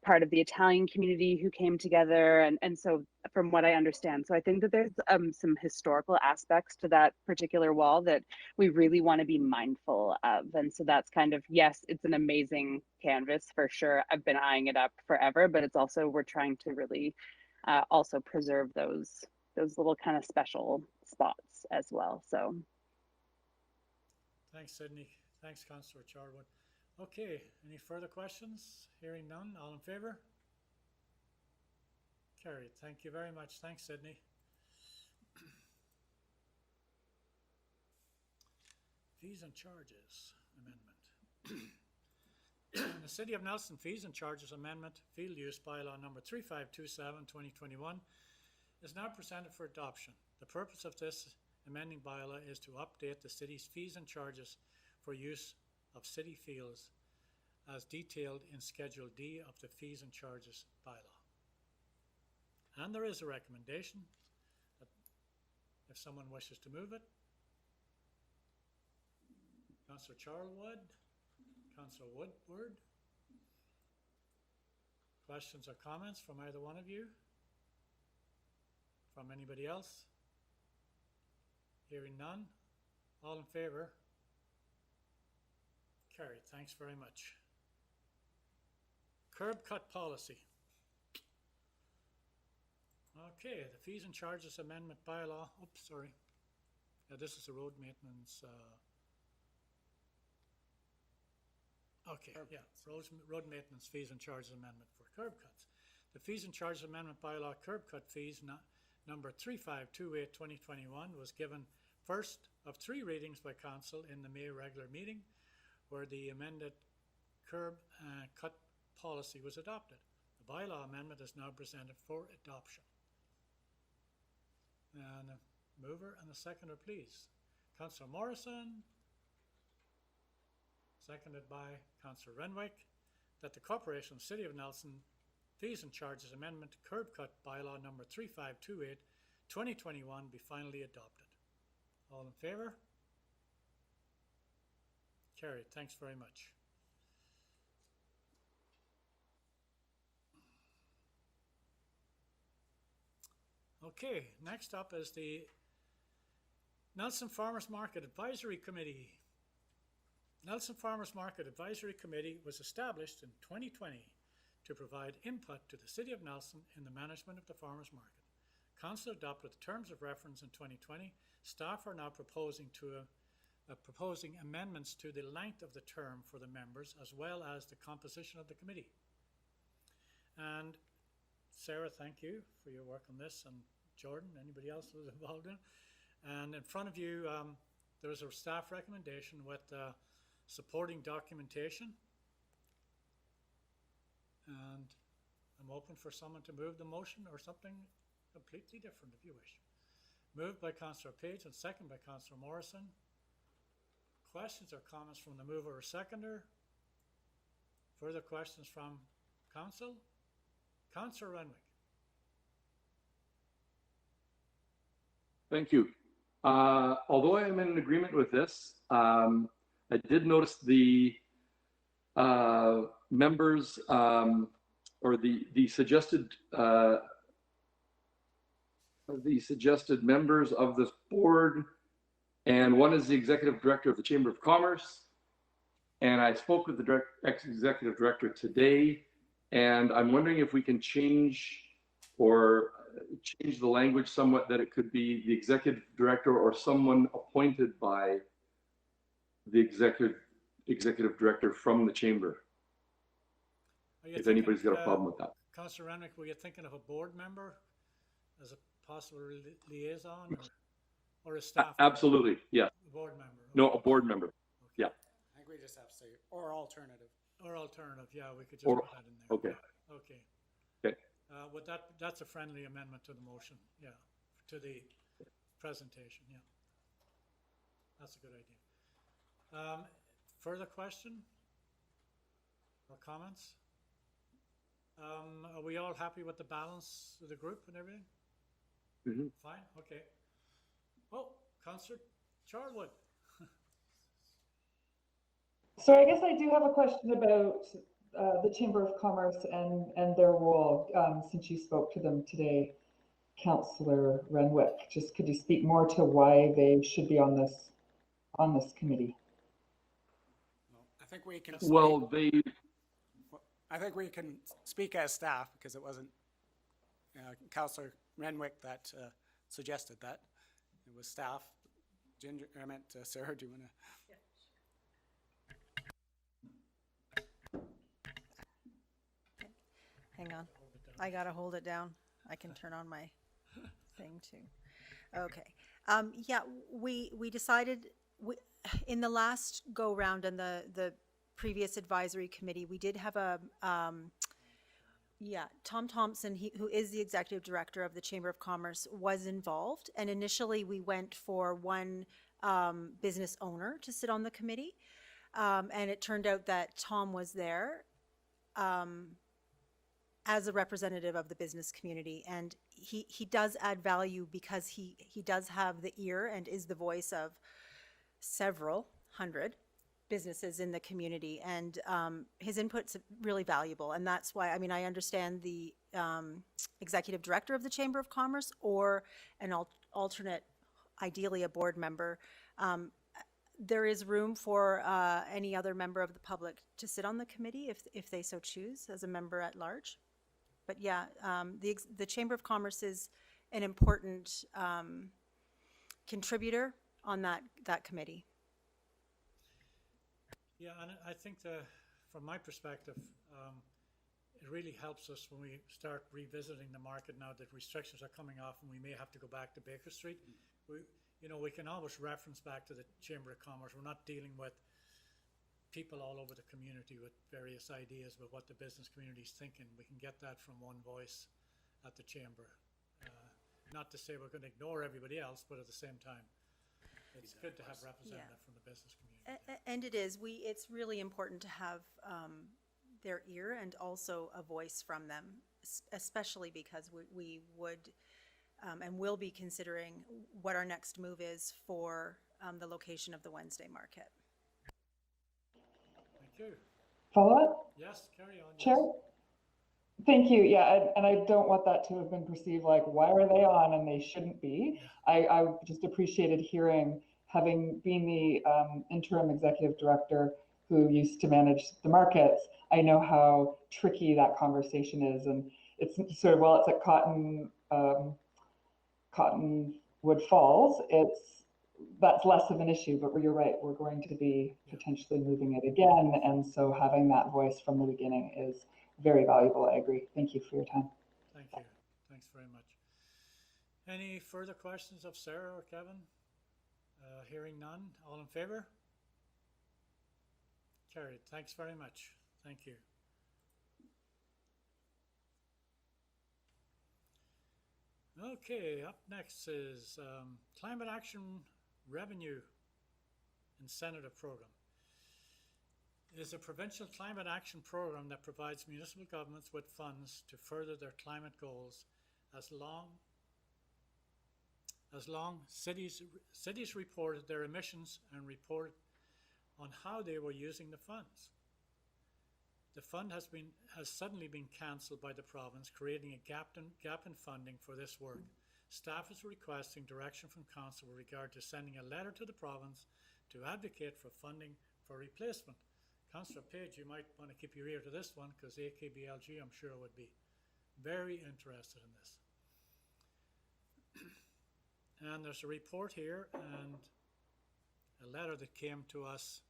part of the Italian community who came together. And so from what I understand, so I think that there's some historical aspects to that particular wall that we really want to be mindful of. And so that's kind of, yes, it's an amazing canvas for sure. I've been eyeing it up forever, but it's also, we're trying to really also preserve those little kind of special spots as well. So. Thanks, Sydney. Thanks, Councillor Charwood. Okay, any further questions? Hearing none, all in favor? Carried. Thank you very much. Thanks, Sydney. Fees and charges amendment. The City of Nelson Fees and Charges Amendment, Field Use Bylaw number 3527/2021 is now presented for adoption. The purpose of this amending bylaw is to update the city's fees and charges for use of city fields as detailed in Schedule D of the Fees and Charges Bylaw. And there is a recommendation that if someone wishes to move it. Councillor Charlwood, Councillor Woodward. Questions or comments from either one of you? From anybody else? Hearing none. All in favor? Carried. Thanks very much. Curb cut policy. Okay, the fees and charges amendment bylaw. Oops, sorry. This is the road maintenance. Okay, yeah, road maintenance fees and charges amendment for curb cuts. The fees and charges amendment bylaw curb cut fees number 3528/2021 was given first of 3 readings by council in the May regular meeting, where the amended curb cut policy was adopted. The bylaw amendment is now presented for adoption. And a mover and a seconder, please. Councillor Morrison, seconded by Councillor Renwick, that the Corporation of City of Nelson Fees and Charges Amendment Curb Cut Bylaw number 3528/2021 be finally adopted. All in favor? Carried. Thanks very much. Okay, next up is the Nelson Farmers Market Advisory Committee. Nelson Farmers Market Advisory Committee was established in 2020 to provide input to the City of Nelson in the management of the farmers market. Council adopted the terms of reference in 2020. Staff are now proposing amendments to the length of the term for the members, as well as the composition of the committee. And Sarah, thank you for your work on this, and Jordan, anybody else who was involved in it. And in front of you, there is a staff recommendation with supporting documentation. And I'm open for someone to move the motion or something completely different if you wish. Moved by Councillor Page and second by Councillor Morrison. Questions or comments from the mover or seconder? Further questions from council? Councillor Renwick. Thank you. Although I am in agreement with this, I did notice the members or the suggested members of this board, and one is the executive director of the Chamber of Commerce. And I spoke with the ex-executive director today, and I'm wondering if we can change the language somewhat, that it could be the executive director or someone appointed by the executive director from the chamber. If anybody's got a problem with that. Councillor Renwick, were you thinking of a board member as a possible liaison or a staff? Absolutely, yeah. A board member. No, a board member. Yeah. I think we just have to say, or alternative. Or alternative, yeah, we could just Or- put that in there. okay. Okay. Okay. With that's a friendly amendment to the motion, yeah, to the presentation, yeah. That's a good idea. Further question or comments? Are we all happy with the balance of the group and everything? Mm-hmm. Fine, okay. Oh, Councillor Charlwood. So I guess I do have a question about the Chamber of Commerce and their role, since you spoke to them today, Councillor Renwick. Just could you speak more to why they should be on this committee? Well, I think we can. Well, I think we can speak as staff because it wasn't Councillor Renwick that suggested that. It was staff. Ginger, I meant Sarah, do you want to? Hang on. I gotta hold it down. I can turn on my thing too. Okay. Yeah, we decided in the last go round and the previous advisory committee, we did have a Tom Thompson, who is the executive director of the Chamber of Commerce, was involved. And initially we went for one business owner to sit on the committee. And it turned out that Tom was there as a representative of the business community. And he does add value because he does have the ear and is the voice of several hundred businesses in the community, and his input's really valuable. And that's why, I mean, I understand the executive director of the Chamber of Commerce or an alternate, ideally a board member. There is room for any other member of the public to sit on the committee if they so choose as a member at large. But yeah, the Chamber of Commerce is an important contributor on that committee. Yeah, and I think from my perspective, it really helps us when we start revisiting the market now that restrictions are coming off and we may have to go back to Baker Street. We can always reference back to the Chamber of Commerce. We're not dealing with people all over the community with various ideas about what the business community is thinking. We can get that from one voice at the Chamber. Not to say we're going to ignore everybody else, but at the same time, it's good to have representative from the business community. And it is. It's really important to have their ear and also a voice from them, especially because we would and will be considering what our next move is for the location of the Wednesday market. Thank you. Follow up? Yes, carry on. Chair? Yes. Thank you. Yeah, and I don't want that to have been perceived like, why are they on and they shouldn't be. I just appreciated hearing, having been the interim executive director who used to manage the markets, I know how tricky that conversation is. And it's sort of, well, it's at Cottonwood Falls, that's less of an issue, but you're right, we're going to be potentially moving it again. And so having that voice from the beginning is very valuable. I agree. Thank you for your time. Thank you. Thanks very much. Any further questions of Sarah or Kevin? Hearing none. All in favor? Carried. Thanks very much. Thank you. Okay, up next is Climate Action Revenue Incentive Program. It is a provincial climate action program that provides municipal governments with funds to further their climate goals as long cities reported their emissions and reported on how they were using the funds. The fund has suddenly been cancelled by the province, creating a gap in funding for this work. Staff is requesting direction from council with regard to sending a letter to the province to advocate for funding for replacement. Councillor Page, you might want to keep your ear to this one because AKBLG, I'm sure, would be very interested in this. And there's a report here and a letter that came to us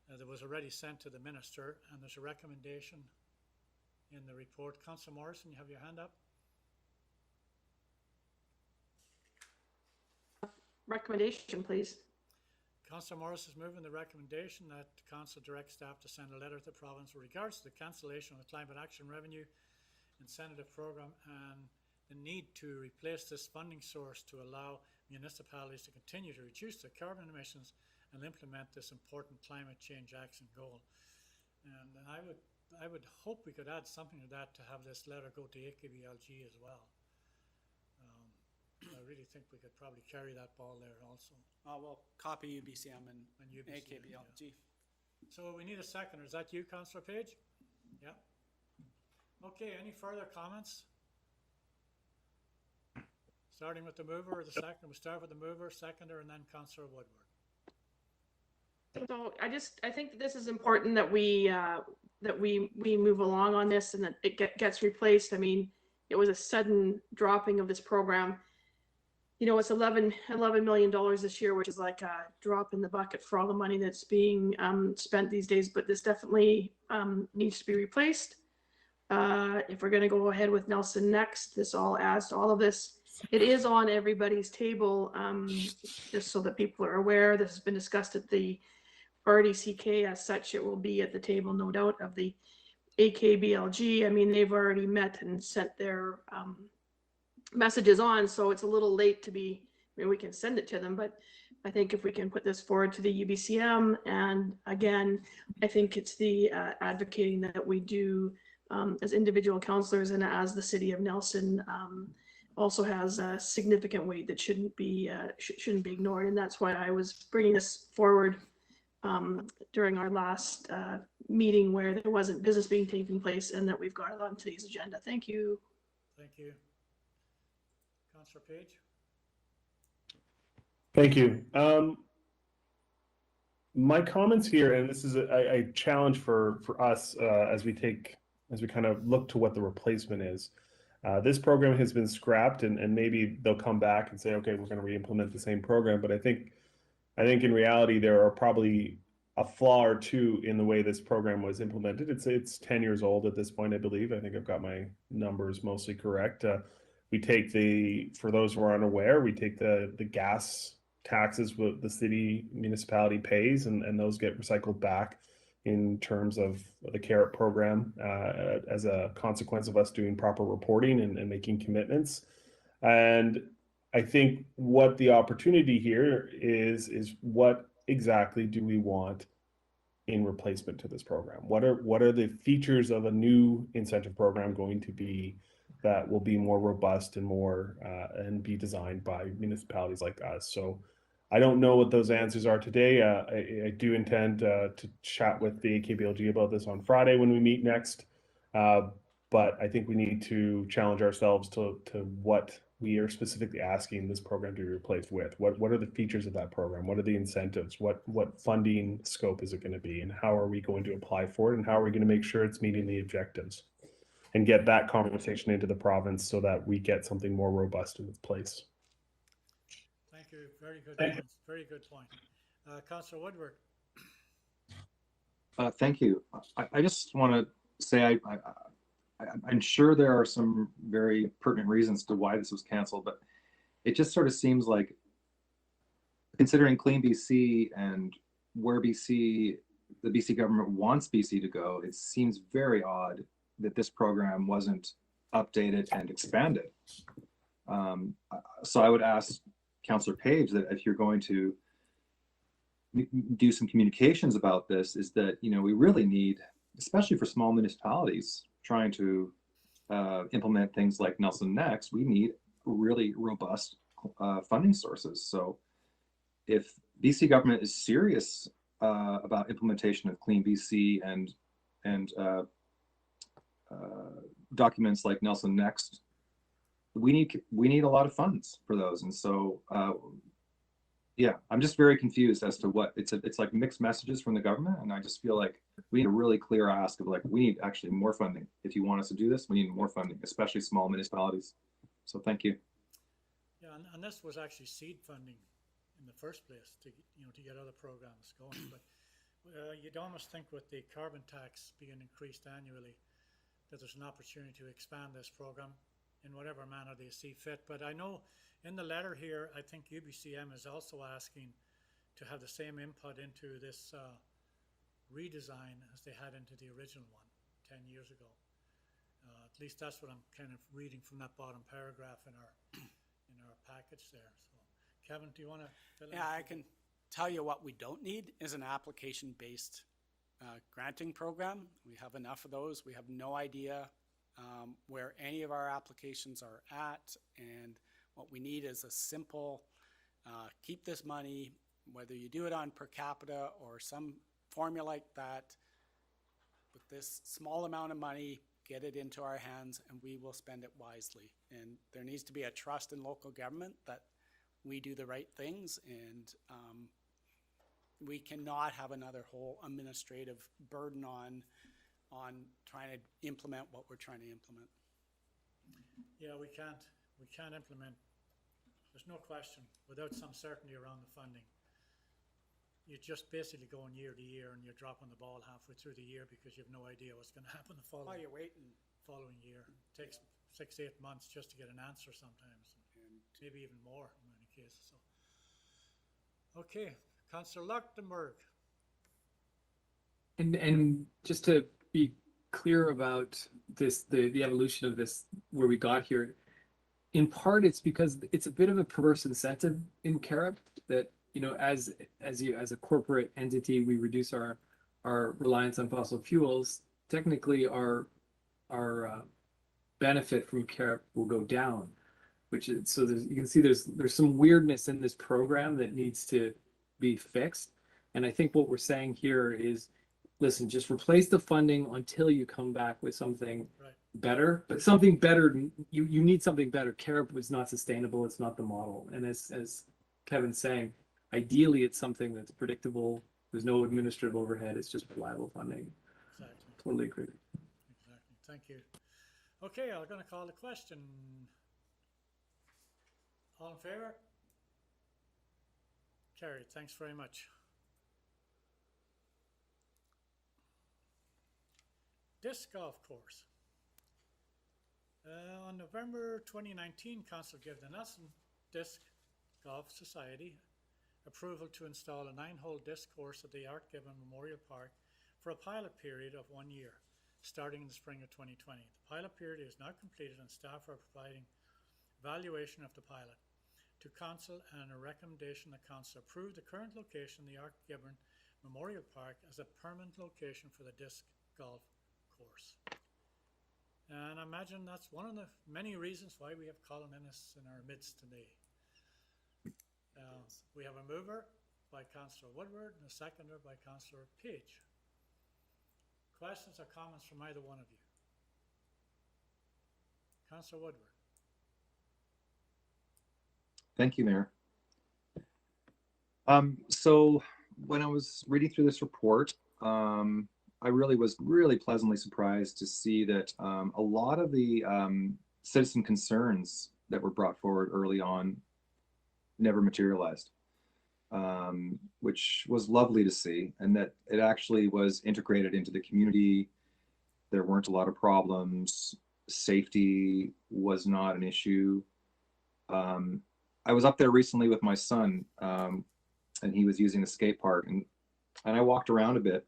that was already sent to the minister, and there's a recommendation in the report. Councillor Morrison, you have your hand up? Recommendation, please. Councillor Morris is moving the recommendation that council direct staff to send a letter to the province with regards to the cancellation of the climate action revenue incentive program and the need to replace this funding source to allow municipalities to continue to reduce their carbon emissions and implement this important climate change action goal. And I would hope we could add something to that to have this letter go to AKBLG as well. I really think we could probably carry that ball there also. We'll copy UBCM and UBCM, AKBLG. yeah. So we need a seconder. Is that you, Councillor Page? Yeah. Okay, any further comments? Starting with the mover or the seconder? We'll start with the mover, seconder, and then Councillor Woodward. So I think that this is important that we move along on this and that it gets replaced. I mean, it was a sudden dropping of this program. You know, it's $11 million this year, which is like a drop in the bucket for all the money that's being spent these days. But this definitely needs to be replaced. If we're going to go ahead with Nelson next, this all adds to all of this. It is on everybody's table, just so that people are aware. This has been discussed at the RDCK. As such, it will be at the table, no doubt, of the AKBLG. I mean, they've already met and sent their messages on, so it's a little late to be, I mean, we can send it to them, but I think if we can put this forward to the UBCM, and again, I think it's the advocating that we do as individual councillors and as the city of Nelson also has a significant weight that shouldn't be ignored, and that's why I was bringing this forward during our last meeting where there wasn't business being taking place, and that we've got it on today's agenda. Thank you. Thank you. Councillor Page. Thank you. My comments here, and this is a challenge for us as we kind of look to what the replacement is. This program has been scrapped, and maybe they'll come back and say, okay, we're going to re-implement the same program. But I think in reality there are probably a flaw or two in the way this program was implemented. It's 10 years old at this point, I believe. I think I've got my numbers mostly correct. We take for those who are unaware, we take the gas taxes what the city municipality pays, and those get recycled back in terms of the CARIP program as a consequence of us doing proper reporting and making commitments. And I think what the opportunity here is what exactly do we want in replacement to this program? What are the features of a new incentive program going to be that will be more robust and more and be designed by municipalities like us? So I don't know what those answers are today. I do intend to chat with the AKBLG about this on Friday when we meet next. But I think we need to challenge ourselves to what we are specifically asking this program to be replaced with. What are the features of that program? What are the incentives? What funding scope is it going to be? And how are we going to apply for it? And how are we going to make sure it's meeting the objectives? And get that conversation into the province so that we get something more robust in its place. Thank you. Very good point. Very good point. Councillor Woodward. Thank you. I just want to say I'm sure there are some very pertinent reasons to why this was canceled, but it just sort of seems like, considering Clean BC and where the BC government wants BC to go, it seems very odd that this program wasn't updated and expanded. So I would ask Councillor Page that if you're going to do some communications about this, is that, you know, we really need, especially for small municipalities trying to implement things like Nelson Next, we need really robust funding sources. So if BC government is serious about implementation of Clean BC and documents like Nelson Next, we need a lot of funds for those. And so yeah, I'm just very confused as to what it's like mixed messages from the government, and I just feel like we need a really clear ask of like, we need actually more funding. If you want us to do this, we need more funding, especially small municipalities. So thank you. Yeah, and this was actually seed funding in the first place to get other programs going. But you'd almost think with the carbon tax being increased annually that there's an opportunity to expand this program in whatever manner they see fit. But I know in the letter here, I think UBCM is also asking to have the same input into this redesign as they had into the original one 10 years ago. At least that's what I'm kind of reading from that bottom paragraph in our package there. So, Kevin, do you want to fill in? Yeah, I can tell you what we don't need is an application-based granting program. We have enough of those. We have no idea where any of our applications are at, and what we need is a simple keep this money, whether you do it on per capita or some formula like that, with this small amount of money, get it into our hands and we will spend it wisely. And there needs to be a trust in local government that we do the right things, and we cannot have another whole administrative burden on trying to implement what we're trying to implement. Yeah, we can't implement, there's no question, without some certainty around the funding. You're just basically going year to year and you're dropping the ball halfway through the year because you have no idea what's going to happen the While you're waiting, following year. It takes 6 to 8 months just to get an answer sometimes, and maybe even more in many cases. So, okay, Councillor Luchtenberg. And just to be clear about this, the evolution of this, where we got here, in part it's because it's a bit of a perverse incentive in CARIP that, you know, as a corporate entity, we reduce our reliance on fossil fuels. Technically, our benefit from CARIP will go down, which is, so you can see there's some weirdness in this program that needs to be fixed. And I think what we're saying here is, listen, just replace the funding until you come back with something better. But something better, you need something better. CARIP was not sustainable. It's not the model. And as Kevin's saying, ideally it's something that's predictable. There's no administrative overhead. It's just reliable funding. Exactly. Totally agree. Exactly. Thank you. Okay, I'm going to call the question. All in favor? Carried. Thanks very much. Disc golf course. On November 2019, Council gave the Nelson Disc Golf Society approval to install a 9-hole disc course at the Art Gibbon Memorial Park for a pilot period of 1 year, starting in the spring of 2020. The pilot period is now completed and staff are providing evaluation of the pilot to Council and a recommendation that Council approve the current location, the Art Gibbon Memorial Park, as a permanent location for the disc golf course. And I imagine that's one of the many reasons why we have Colin Ennis in our midst today. We have a mover by Councillor Woodward and a seconder by Councillor Page. Questions or comments from either one of you? Councillor Woodward. Thank you, Mayor. So when I was reading through this report, I was really pleasantly surprised to see that a lot of the citizen concerns that were brought forward early on never materialized, which was lovely to see, and that it actually was integrated into the community. There weren't a lot of problems. Safety was not an issue. I was up there recently with my son, and he was using a skate park, and I walked around a bit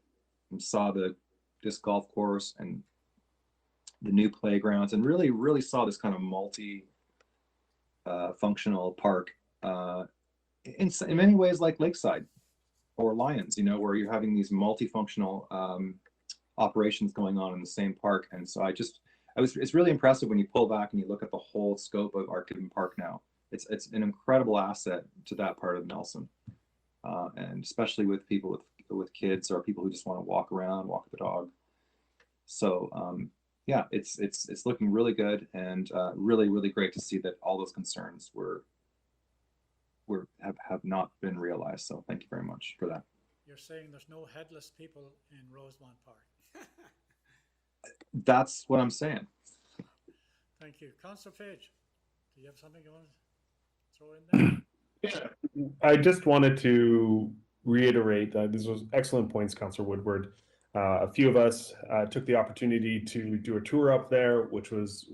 and saw the disc golf course and the new playgrounds, and really saw this kind of functional park in many ways like Lakeside or Lions, you know, where you're having these multifunctional operations going on in the same park. And so it's really impressive when you pull back and you look at the whole scope of Art Gibbon Park now. It's an incredible asset to that part of Nelson, and especially with people with kids or people who just want to walk around, walk the dog. So yeah, it's looking really good, and really great to see that all those concerns have not been realized. So thank you very much for that. You're saying there's no headless people in Rosemont Park. That's what I'm saying. Thank you. Councillor Page, do you have something you want to throw in there? Yeah, I just wanted to reiterate that this was excellent points, Councillor Woodward. A few of us took the opportunity to do a tour up there, which was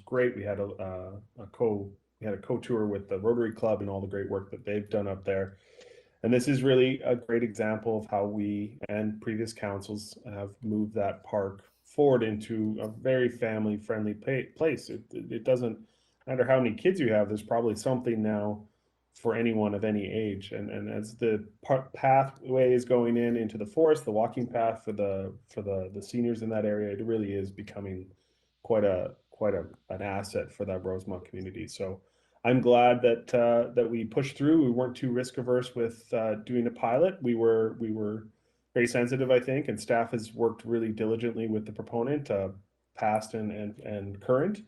great. We had a co-tour with the Rotary Club and all the great work that they've done up there. And this is really a great example of how we and previous councils have moved that park forward into a very family-friendly place. It doesn't matter how many kids you have, there's probably something now for anyone of any age. And as the pathway is going into the forest, the walking path for the seniors in that area, it really is becoming quite an asset for that Rosemont community. So I'm glad that we pushed through. We weren't too risk averse with doing a pilot. We were very sensitive, I think, and staff has worked really diligently with the proponent, past and current,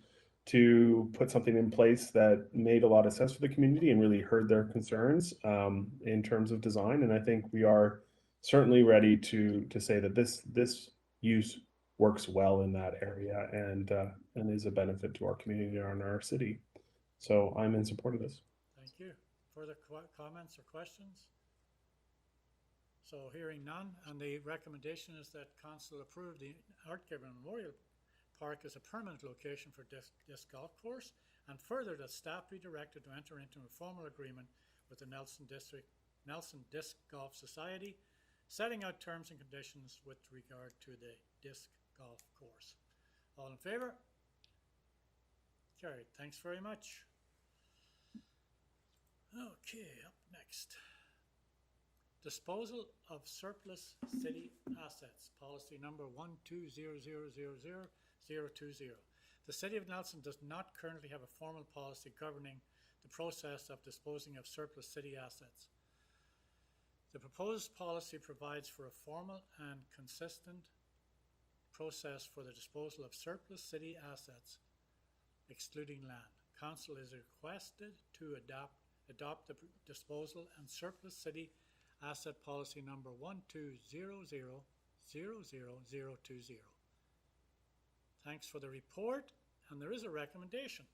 to put something in place that made a lot of sense for the community and really heard their concerns in terms of design. And I think we are certainly ready to say that this use works well in that area and is a benefit to our community and our city. So I'm in support of this. Thank you. Further comments or questions? So hearing none, and the recommendation is that council approve the Art Gibbon Memorial Park as a permanent location for disc golf course, and further that staff be directed to enter into a formal agreement with the Nelson Disc Golf Society, setting out terms and conditions with regard to the disc golf course. All in favor? Carried. Thanks very much. Okay, up next. Disposal of surplus city assets, policy number 120000020. The City of Nelson does not currently have a formal policy governing the process of disposing of surplus city assets. The proposed policy provides for a formal and consistent process for the disposal of surplus city assets, excluding land. Council is requested to adopt the disposal and surplus city asset policy number 120000020. Thanks for the report, and there is a recommendation.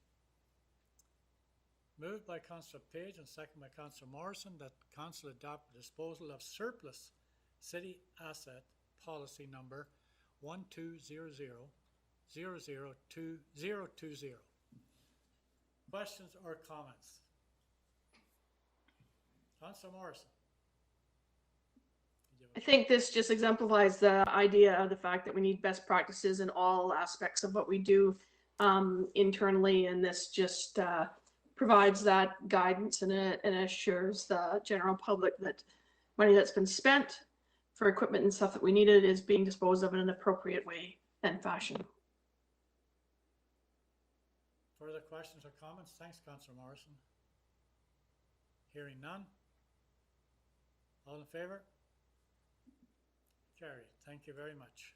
Moved by Councillor Page and second by Councillor Morrison that Council adopt the disposal of surplus city asset policy number 120000020. Questions or comments? Councillor Morrison. I think this just exemplifies the idea of the fact that we need best practices in all aspects of what we do internally, and this just provides that guidance and assures the general public that money that's been spent for equipment and stuff that we needed is being disposed of in an appropriate way and fashion. Further questions or comments? Thanks, Councillor Morrison. Hearing none. All in favor? Carried. Thank you very much.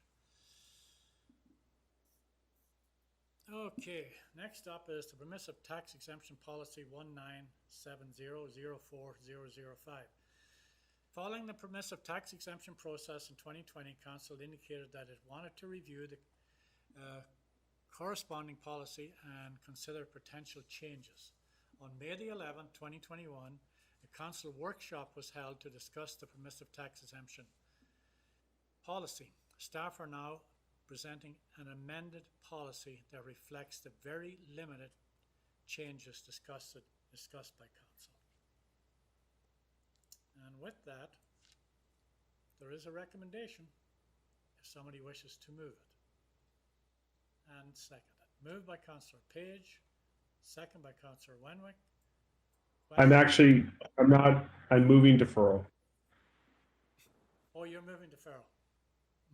Okay, next up is the Permissive Tax Exemption Policy 1970040005. Following the permissive tax exemption process in 2020, Council indicated that it wanted to review the corresponding policy and consider potential changes. On May the 11th, 2021, a Council workshop was held to discuss the permissive tax exemption policy. Staff are now presenting an amended policy that reflects the very limited changes discussed by Council. And with that, there is a recommendation if somebody wishes to move it. And second it. Moved by Councillor Page, second by Councillor Wenwick. I'm moving deferral. Oh, you're moving deferral.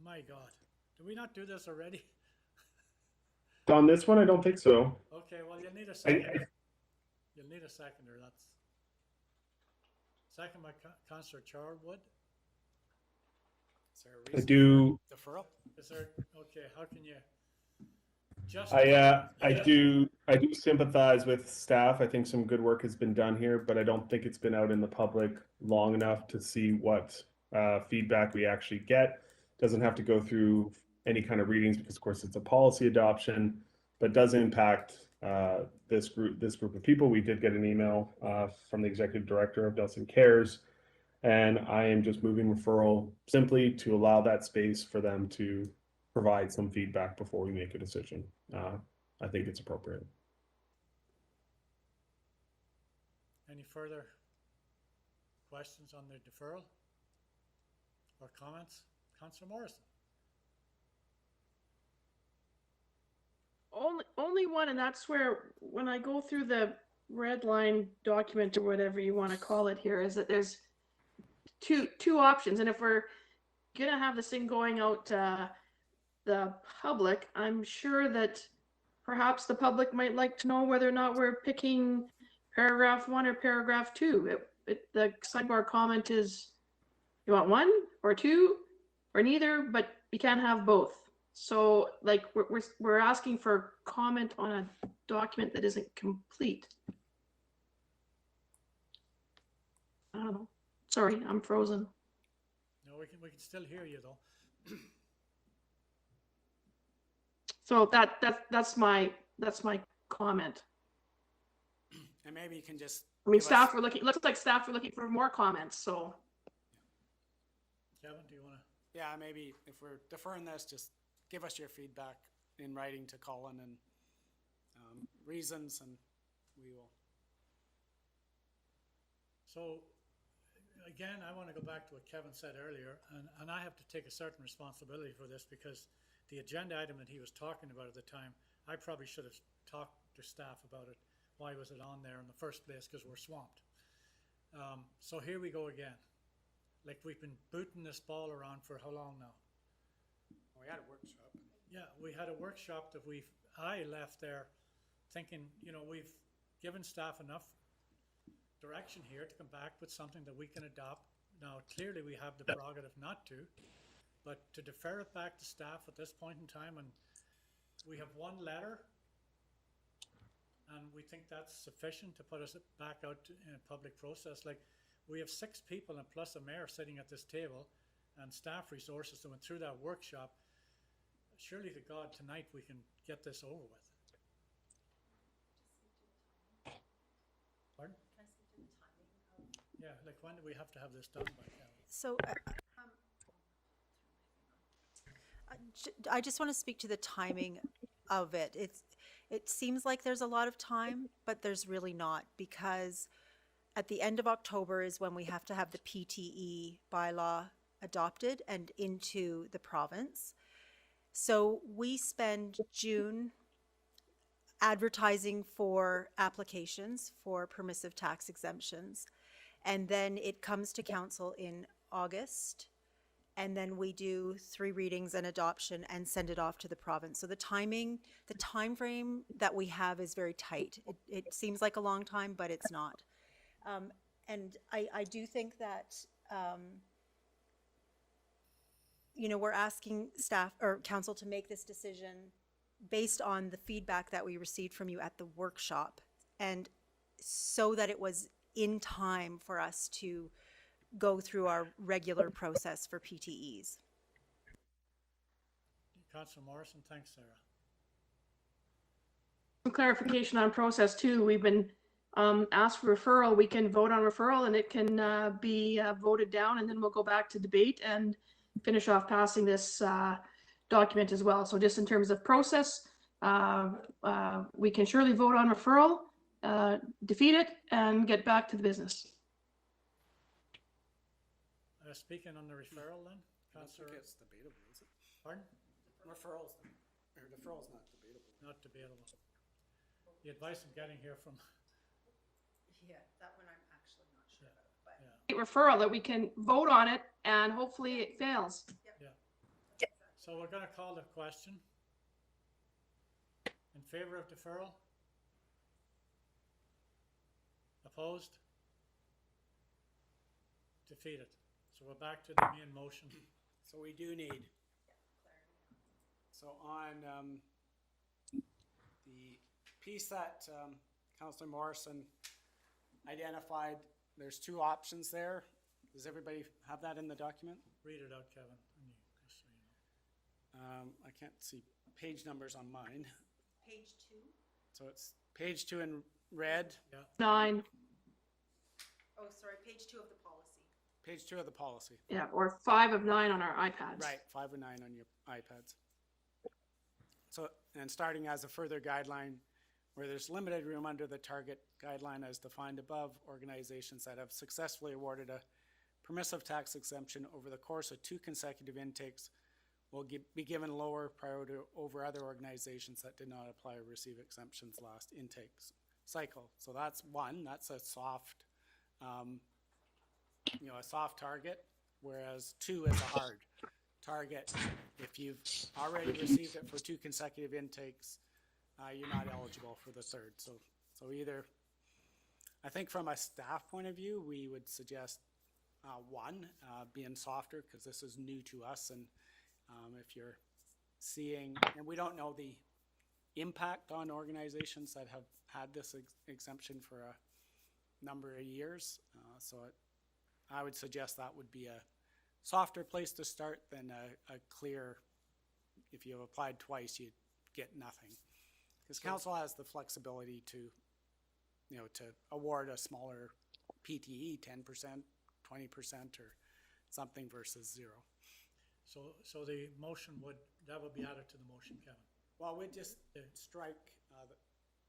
My God. Did we not do this already? On this one, I don't think so. Okay, well, you'll need a second. You'll need a seconder. That's second by Councillor Charwood. Is there a reason? I do. Deferral? Is there? Okay, how can you? I do sympathize with staff. I think some good work has been done here, but I don't think it's been out in the public long enough to see what feedback we actually get. Doesn't have to go through any kind of readings because, of course, it's a policy adoption, but does impact this group of people. We did get an email from the executive director of Nelson Cares, and I am just moving referral simply to allow that space for them to provide some feedback before we make a decision. I think it's appropriate. Any further questions on the deferral or comments? Councillor Morrison? Only one, and that's where, when I go through the red line document or whatever you want to call it here, is that there's two options. And if we're gonna have this thing going out to the public, I'm sure that perhaps the public might like to know whether or not we're picking paragraph 1 or paragraph 2. The sidebar comment is, you want 1 or 2 or neither, but you can't have both. So like we're asking for comment on a document that isn't complete. I don't know. Sorry, I'm frozen. No, we can still hear you though. So that's my comment. And maybe you can just. I mean, give staff us- were looking. Looks like staff were looking for more comments. So. Kevin, do you want to? Yeah, maybe if we're deferring this, just give us your feedback in writing to Colin and reasons, and we will. So, again, I want to go back to what Kevin said earlier, and I have to take a certain responsibility for this because the agenda item that he was talking about at the time, I probably should have talked to staff about it. Why was it on there in the first place? Because we're swamped. So here we go again. Like we've been booting this ball around for how long now? We had a workshop. Yeah, we had a workshop that I left there thinking, you know, we've given staff enough direction here to come back with something that we can adopt. Now, clearly we have the prerogative not to, but to defer it back to staff at this point in time, and we have one letter, and we think that's sufficient to put us back out in a public process. Like, we have 6 people and plus a mayor sitting at this table and staff resources that went through that workshop. Surely to God, tonight we can get this over with. Pardon? Can I speak to the timing of? Yeah, like when do we have to have this done by, Kevin? So I just want to speak to the timing of it. It seems like there's a lot of time, but there's really not, because at the end of October is when we have to have the PTE bylaw adopted and into the province. So we spend June advertising for applications for permissive tax exemptions, and then it comes to council in August, and then we do 3 readings and adoption and send it off to the province. So the time frame that we have is very tight. It seems like a long time, but it's not. And I do think that you know, we're asking staff or council to make this decision based on the feedback that we received from you at the workshop, and so that it was in time for us to go through our regular process for PTEs. Councillor Morrison, thanks, Sarah. Some clarification on process too. We've been asked for referral. We can vote on referral and it can be voted down, and then we'll go back to debate and finish off passing this document as well. So just in terms of process, we can surely vote on referral, defeat it, and get back to the business. Speaking on the referral then, I don't Councillor. think it's debatable, is it? Pardon? Deferral's not debatable. Not debatable. The advice I'm getting here from, Yeah, that one I'm actually not sure about, yeah. Referral that we can vote on it and hopefully it fails. So we're gonna call the question. In favor of deferral? Opposed? Defeated. So we're back to the main motion. So we do need. So on the piece that Councillor Morrison identified, there's 2 options there. Does everybody have that in the document? Read it out, Kevin. Just so you know. I can't see page numbers on mine. Page 2. So it's page 2 in red. Yeah. 9. Oh, sorry, page 2 of the policy. Page 2 of the policy. Yeah, or 5 of 9 on our iPads. Right, 5 or 9 on your iPads. So, and starting as a further guideline, where there's limited room under the target guideline as defined above, organizations that have successfully awarded a permissive tax exemption over the course of 2 consecutive intakes will be given lower priority over other organizations that did not apply or receive exemptions last intake cycle. So that's one, that's a soft, a soft target, whereas 2 is a hard target. If you've already received it for 2 consecutive intakes, you're not eligible for the third. So either, I think from a staff point of view, we would suggest 1 being softer, because this is new to us, and if you're seeing, and we don't know the impact on organizations that have had this exemption for a number of years, I would suggest that would be a softer place to start than a clear, if you have applied twice, you get nothing. Because council has the flexibility to, to award a smaller PTE, 10%, 20%, or something versus 0. So the motion that would be added to the motion, Kevin? Well, we'd just strike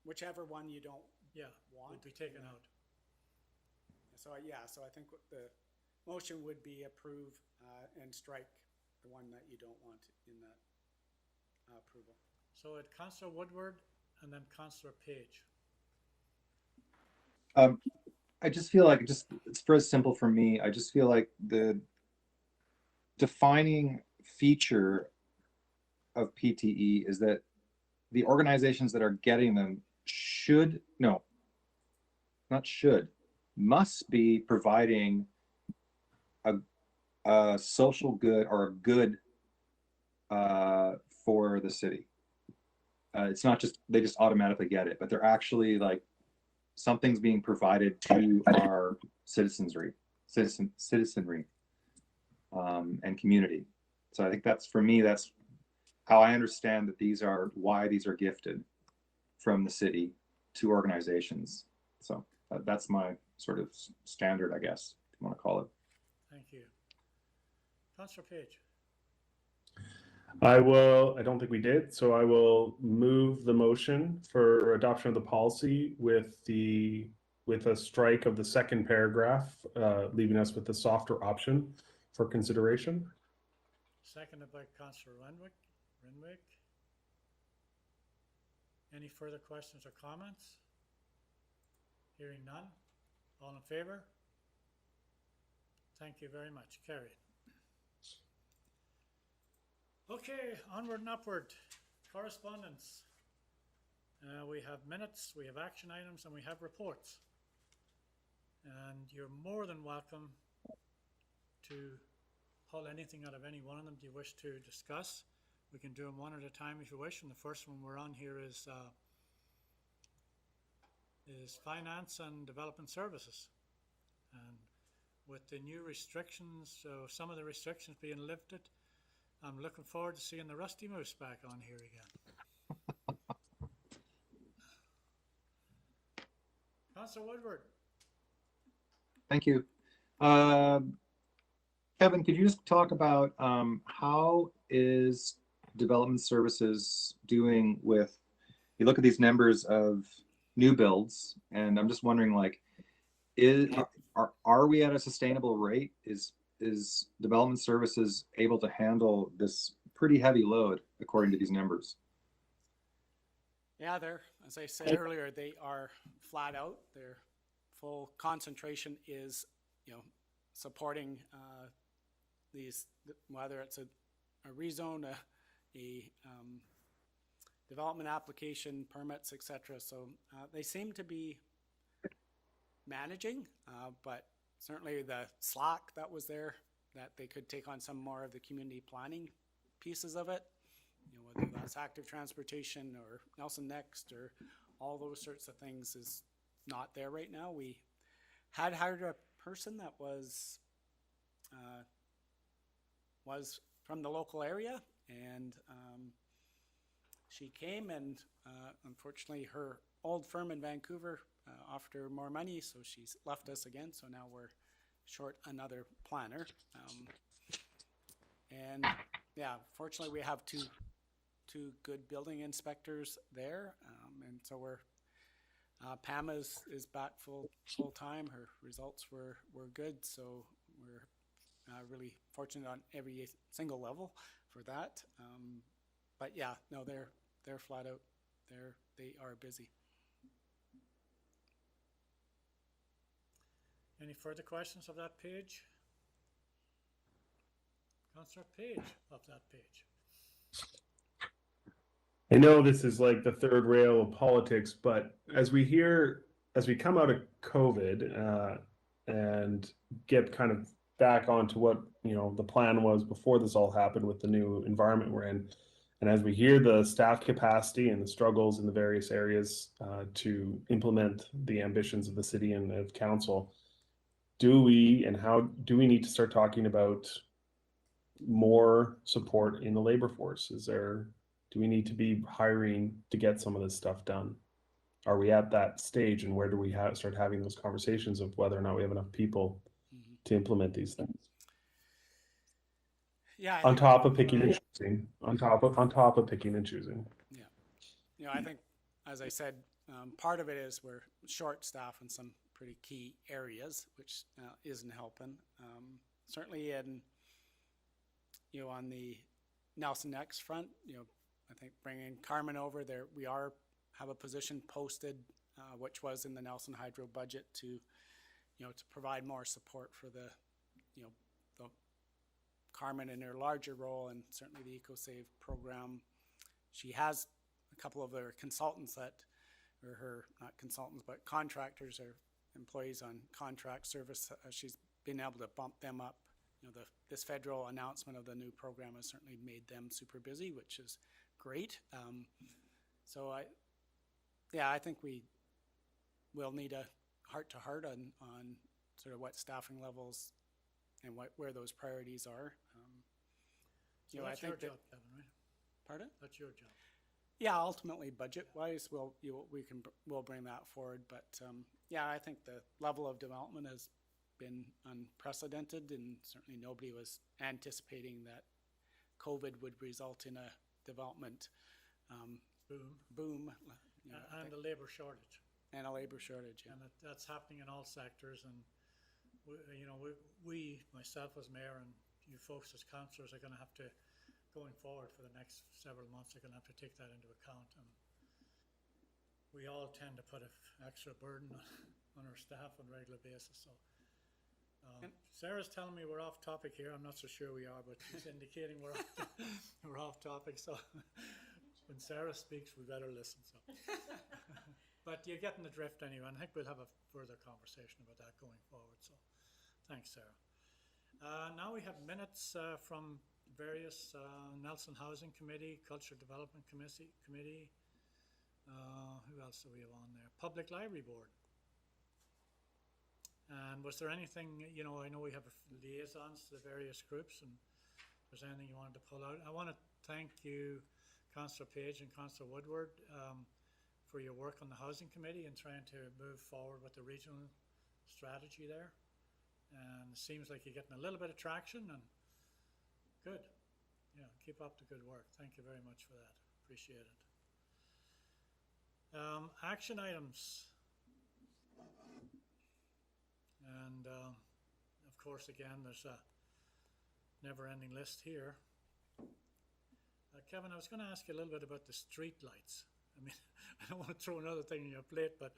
whichever one you don't want. Would be taken out. So, so I think the motion would be approve and strike the one that you don't want in that approval. So at Councillor Woodward and then Councillor Page. I just feel like it's very simple for me. I just feel like the defining feature of PTE is that the organizations that are getting them must be providing a social good or a good for the city. It's not just they just automatically get it, but they're actually like something's being provided to our citizenry and community. So I think that's, for me, that's how I understand that why these are gifted from the city to organizations. So that's my sort of standard, I guess, if you want to call it. Thank you. Councillor Page. I don't think we did, so I will move the motion for adoption of the policy with a strike of the second paragraph, leaving us with the softer option for consideration. Seconded by Councillor Renwick. Any further questions or comments? Hearing none. All in favor? Thank you very much. Carried. Okay, onward and upward. Correspondence. We have minutes, we have action items, and we have reports. And you're more than welcome to pull anything out of any one of them you wish to discuss. We can do them one at a time if you wish. And the first one we're on here is Finance and Development Services. And with the new restrictions, some of the restrictions being lifted, I'm looking forward to seeing the Rusty Moose back on here again. Councillor Woodward. Thank you. Kevin, could you just talk about how is Development Services doing with, you look at these numbers of new builds, and I'm just wondering, like, are we at a sustainable rate? Is Development Services able to handle this pretty heavy load according to these numbers? Yeah, as I said earlier, they are flat out. Their full concentration is, supporting these, whether it's a rezone, a development application, permits, etc. So they seem to be managing, but certainly the slack that was there, that they could take on some more of the community planning pieces of it, whether that's active transportation or Nelson Next or all those sorts of things, is not there right now. We had hired a person that was from the local area, and she came, and unfortunately her old firm in Vancouver offered her more money, so she's left us again. So now we're short another planner, and yeah, fortunately we have two good building inspectors there, and so we're Pam is back full time. Her results were good, so we're really fortunate on every single level for that. But yeah, no, they're flat out. They are busy. Any further questions of that page? Councillor Page of that page. I know this is like the third rail of politics, but as we come out of COVID and get kind of back onto what, you know, the plan was before this all happened with the new environment we're in, and as we hear the staff capacity and the struggles in the various areas to implement the ambitions of the city and of council, how do we need to start talking about more support in the labor force? Do we need to be hiring to get some of this stuff done? Are we at that stage, and where do we start having those conversations of whether or not we have enough people to implement these things? Yeah. On top of picking and choosing. On top of picking and choosing. Yeah. You know, I think, as I said, part of it is we're short staffed in some pretty key areas, which isn't helping. Certainly on the Nelson Next front, I think bringing Carmen over there, we have a position posted, which was in the Nelson Hydro budget to provide more support for the Carmen in her larger role, and certainly the EcoSave program. She has a couple of her consultants not consultants, but contractors or employees on contract service. She's been able to bump them up. This federal announcement of the new program has certainly made them super busy, which is great. So I think we will need a heart-to-heart on sort of what staffing levels and where those priorities are. So that's your job, Kevin, right? Pardon? That's your job. Yeah, ultimately budget-wise, we'll bring that forward. But I think the level of development has been unprecedented, and certainly nobody was anticipating that COVID would result in a development boom. And a labour shortage. And a labour shortage. Yeah. And that's happening in all sectors. And we, myself as mayor, and you folks as councillors, are going to have to, going forward for the next several months, are going to have to take that into account. And we all tend to put an extra burden on our staff on a regular basis. So Sarah's telling me we're off topic here. I'm not so sure we are, but she's indicating we're off topic. So when Sarah speaks, we better listen. So, but you're getting the drift anyway. And I think we'll have a further conversation about that going forward. So, thanks, Sarah. Now we have minutes from various Nelson Housing Committee, Culture Development Committee. Who else do we have on there? Public Library Board. And was there anything, I know we have liaisons to the various groups, and if there's anything you wanted to pull out. I want to thank you, Councillor Page and Councillor Woodward, for your work on the Housing Committee and trying to move forward with the regional strategy there. And it seems like you're getting a little bit of traction, and good. Yeah, keep up the good work. Thank you very much for that. Appreciate it. Action items. And of course, again, there's a never-ending list here. Kevin, I was going to ask you a little bit about the street lights. I mean, I don't want to throw another thing on your plate, but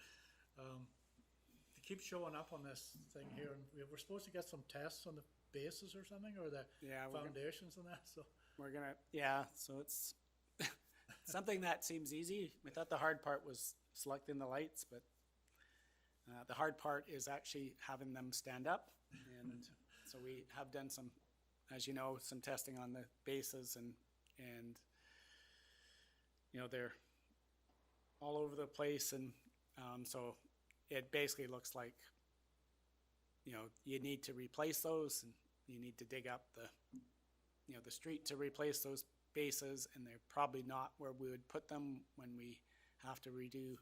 they keep showing up on this thing here, and we're supposed to get some tests on the bases or something, or the foundations and that. So we're gonna, so it's something that seems easy. We thought the hard part was selecting the lights, but the hard part is actually having them stand up. And so we have done some, as you know, some testing on the bases, and they're all over the place, and so it basically looks like you need to replace those, and you need to dig up the street to replace those bases, and they're probably not where we would put them when we have to redo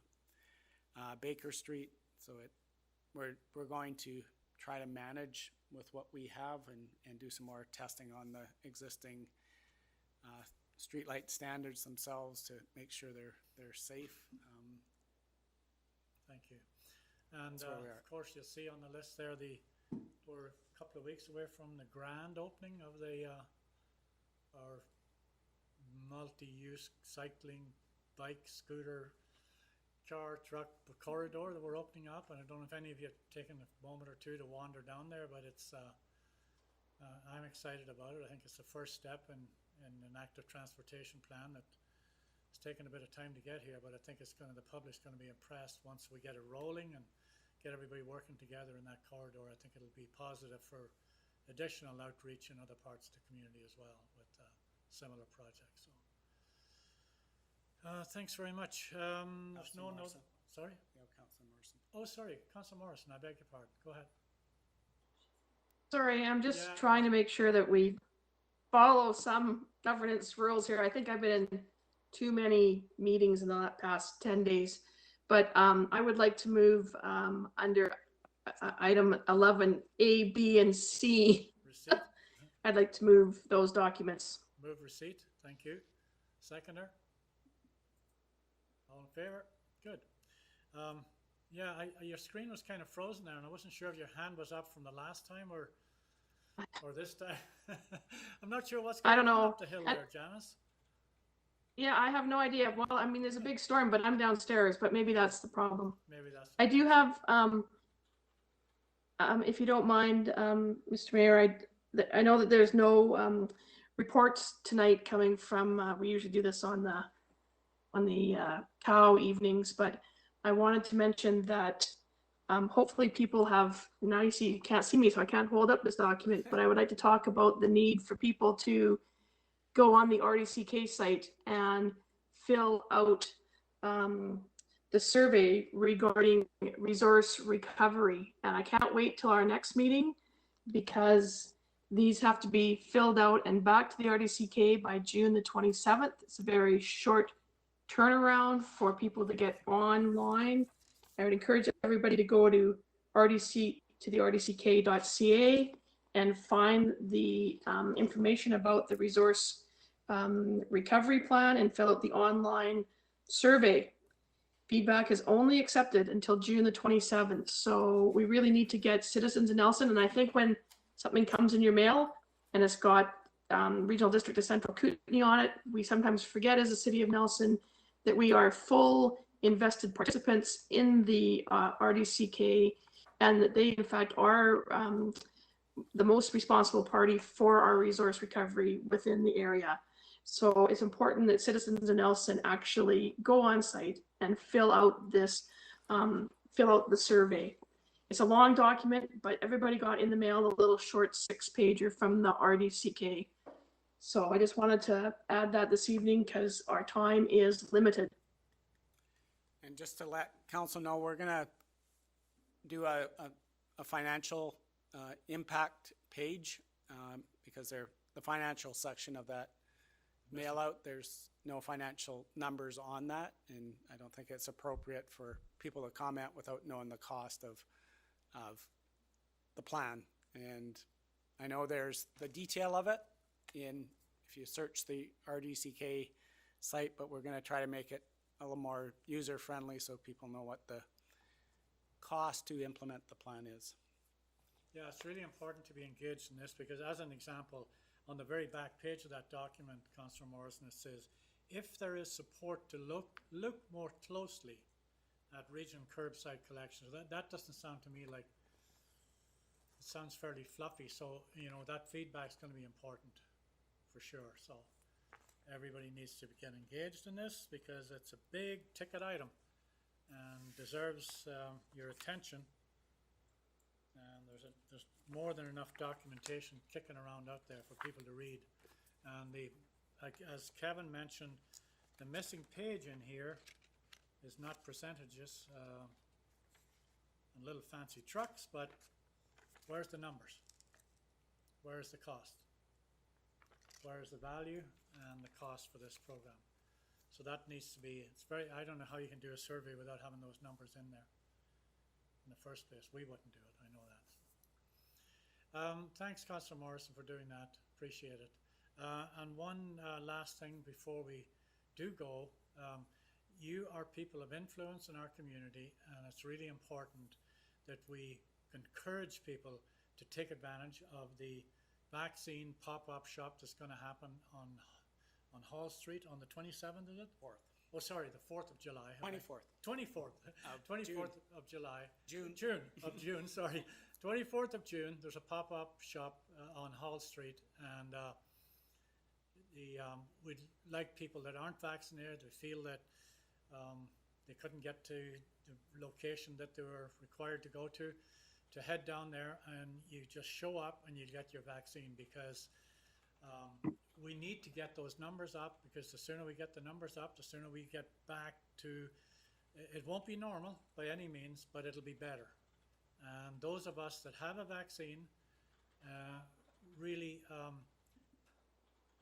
Baker Street. So we're going to try to manage with what we have and do some more testing on the existing streetlight standards themselves to make sure they're safe. thank you. And That's where we are. of course, you'll see on the list there, we're a couple of weeks away from the grand opening of our multi-use cycling, bike, scooter, car, truck corridor that we're opening up. And I don't know if any of you have taken a moment or two to wander down there, but it's I'm excited about it. I think it's the first step in an active transportation plan that it's taken a bit of time to get here, but I think the public's going to be impressed once we get it rolling and get everybody working together in that corridor. I think it'll be positive for additional outreach in other parts of the community as well with similar projects. So, thanks very much. There's no note. Sorry? Yeah, Councillor Morrison. Oh, sorry, Councillor Morrison, I beg your pardon. Go ahead. Sorry, I'm just Yeah. trying to make sure that we follow some governance rules here. I think I've been in too many meetings in the past 10 days, but I would like to move under item 11A, B, and C. Receipt. I'd like to move those documents. Move receipt. Thank you. Seconder? All in favor? Good. Yeah, your screen was kind of frozen there, and I wasn't sure if your hand was up from the last time or this time. I'm not sure what's going on up the hill there, Janice. Yeah, I have no idea. Well, I mean, there's a big storm, but I'm downstairs, but maybe that's the problem. Maybe that's. I do have, if you don't mind, Mr. Mayor, I know that there's no reports tonight coming from, we usually do this on the cow evenings, but I wanted to mention that hopefully people have, now you can't see me, so I can't hold up this document, but I would like to talk about the need for people to go on the RDCK site and fill out the survey regarding resource recovery. And I can't wait till our next meeting because these have to be filled out and back to the RDCK by June the 27th. It's a very short turnaround for people to get online. I would encourage everybody to go to the rdck.ca and find the information about the resource recovery plan and fill out the online survey. Feedback is only accepted until June the 27th. So we really need to get citizens in Nelson. And I think when something comes in your mail and it's got Regional District of Central Kootenay on it, we sometimes forget as a city of Nelson that we are full invested participants in the RDCK and that they in fact are the most responsible party for our resource recovery within the area. So it's important that citizens in Nelson actually go on site and fill out this, fill out the survey. It's a long document, but everybody got in the mail a little short 6-pager from the RDCK. So I just wanted to add that this evening because our time is limited. And just to let council know, we're going to do a financial impact page because the financial section of that mail out, there's no financial numbers on that, and I don't think it's appropriate for people to comment without knowing the cost of the plan. And I know there's the detail of it if you search the RDCK site, but we're going to try to make it a little more user friendly so people know what the cost to implement the plan is. Yeah, it's really important to be engaged in this because as an example, on the very back page of that document, Councillor Morrison, it says, if there is support to look more closely at region curbside collections. That doesn't sound to me like, it sounds fairly fluffy. So, you know, that feedback is going to be important for sure. So everybody needs to get engaged in this because it's a big ticket item and deserves your attention. And there's more than enough documentation kicking around out there for people to read. And as Kevin mentioned, the missing page in here is not percentages and little fancy trucks, but where's the numbers? Where's the cost? Where's the value and the cost for this program? So that needs to be, I don't know how you can do a survey without having those numbers in there. In the first place, we wouldn't do it, I know that. Thanks, Councillor Morrison, for doing that. Appreciate it. And one last thing before we do go, you are people of influence in our community, and it's really important that we encourage people to take advantage of the vaccine pop-up shop that's going to happen on Hall Street on the 27th, is it? 4th. Oh, sorry, the 4th of July. 24th. 24th. 24th of July. June. Of June, sorry. 24th of June, there's a pop-up shop on Hall Street, and we'd like people that aren't vaccinated, who feel that they couldn't get to the location that they were required to go to head down there, and you just show up and you get your vaccine, because we need to get those numbers up, because the sooner we get the numbers up, the sooner we get back to, it won't be normal by any means, but it'll be better. And those of us that have a vaccine, really,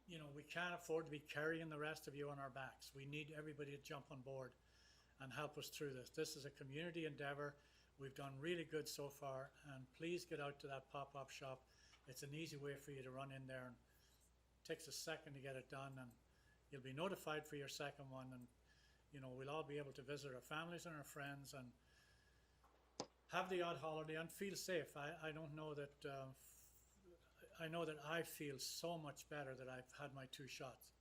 you know, we can't afford to be carrying the rest of you on our backs. We need everybody to jump on board and help us through this. This is a community endeavor. We've done really good so far, and please get out to that pop-up shop. It's an easy way for you to run in there, and it takes a second to get it done, and you'll be notified for your second one, and you know, we'll all be able to visit our families and our friends and have the odd holiday and feel safe. I don't know that, I know that I feel so much better that I've had my 2 shots.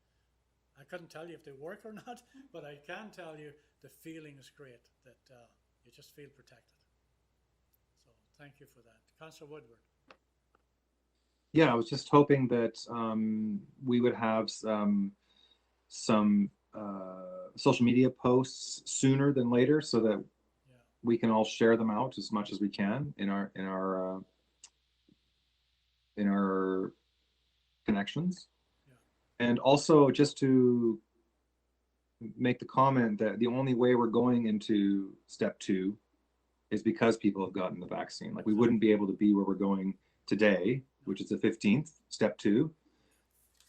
I couldn't tell you if they work or not, but I can tell you the feeling is great, that you just feel protected. So thank you for that. Councillor Woodward. Yeah, I was just hoping that we would have some social media posts sooner than later, so that we can all share them out as much as we can in our connections. Yeah. And also, just to make the comment that the only way we're going into step 2 is because people have gotten the vaccine. Like, we wouldn't be able to be where we're going today, which is the 15th, step 2,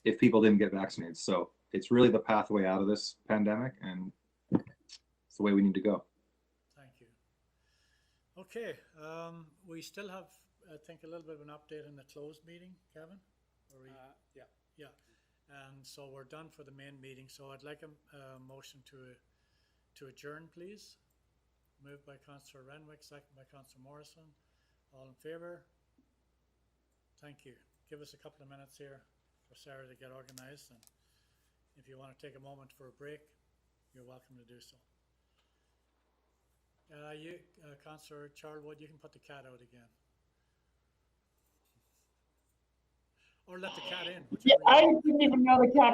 if people didn't get vaccinated. So it's really the pathway out of this pandemic, and it's the way we need to go. Thank you. Okay, we still have, I think, a little bit of an update on the closed meeting, Kevin? Yeah. Yeah, and so we're done for the main meeting. So I'd like a motion to adjourn, please. Moved by Councillor Renwick, second by Councillor Morrison. All in favour? Thank you. Give us a couple of minutes here for Sarah to get organised, and if you want to take a moment for a break, you're welcome to do so. Councillor Charlwood, you can put the cat out again. Or let the cat in. Yeah, I didn't even know the cat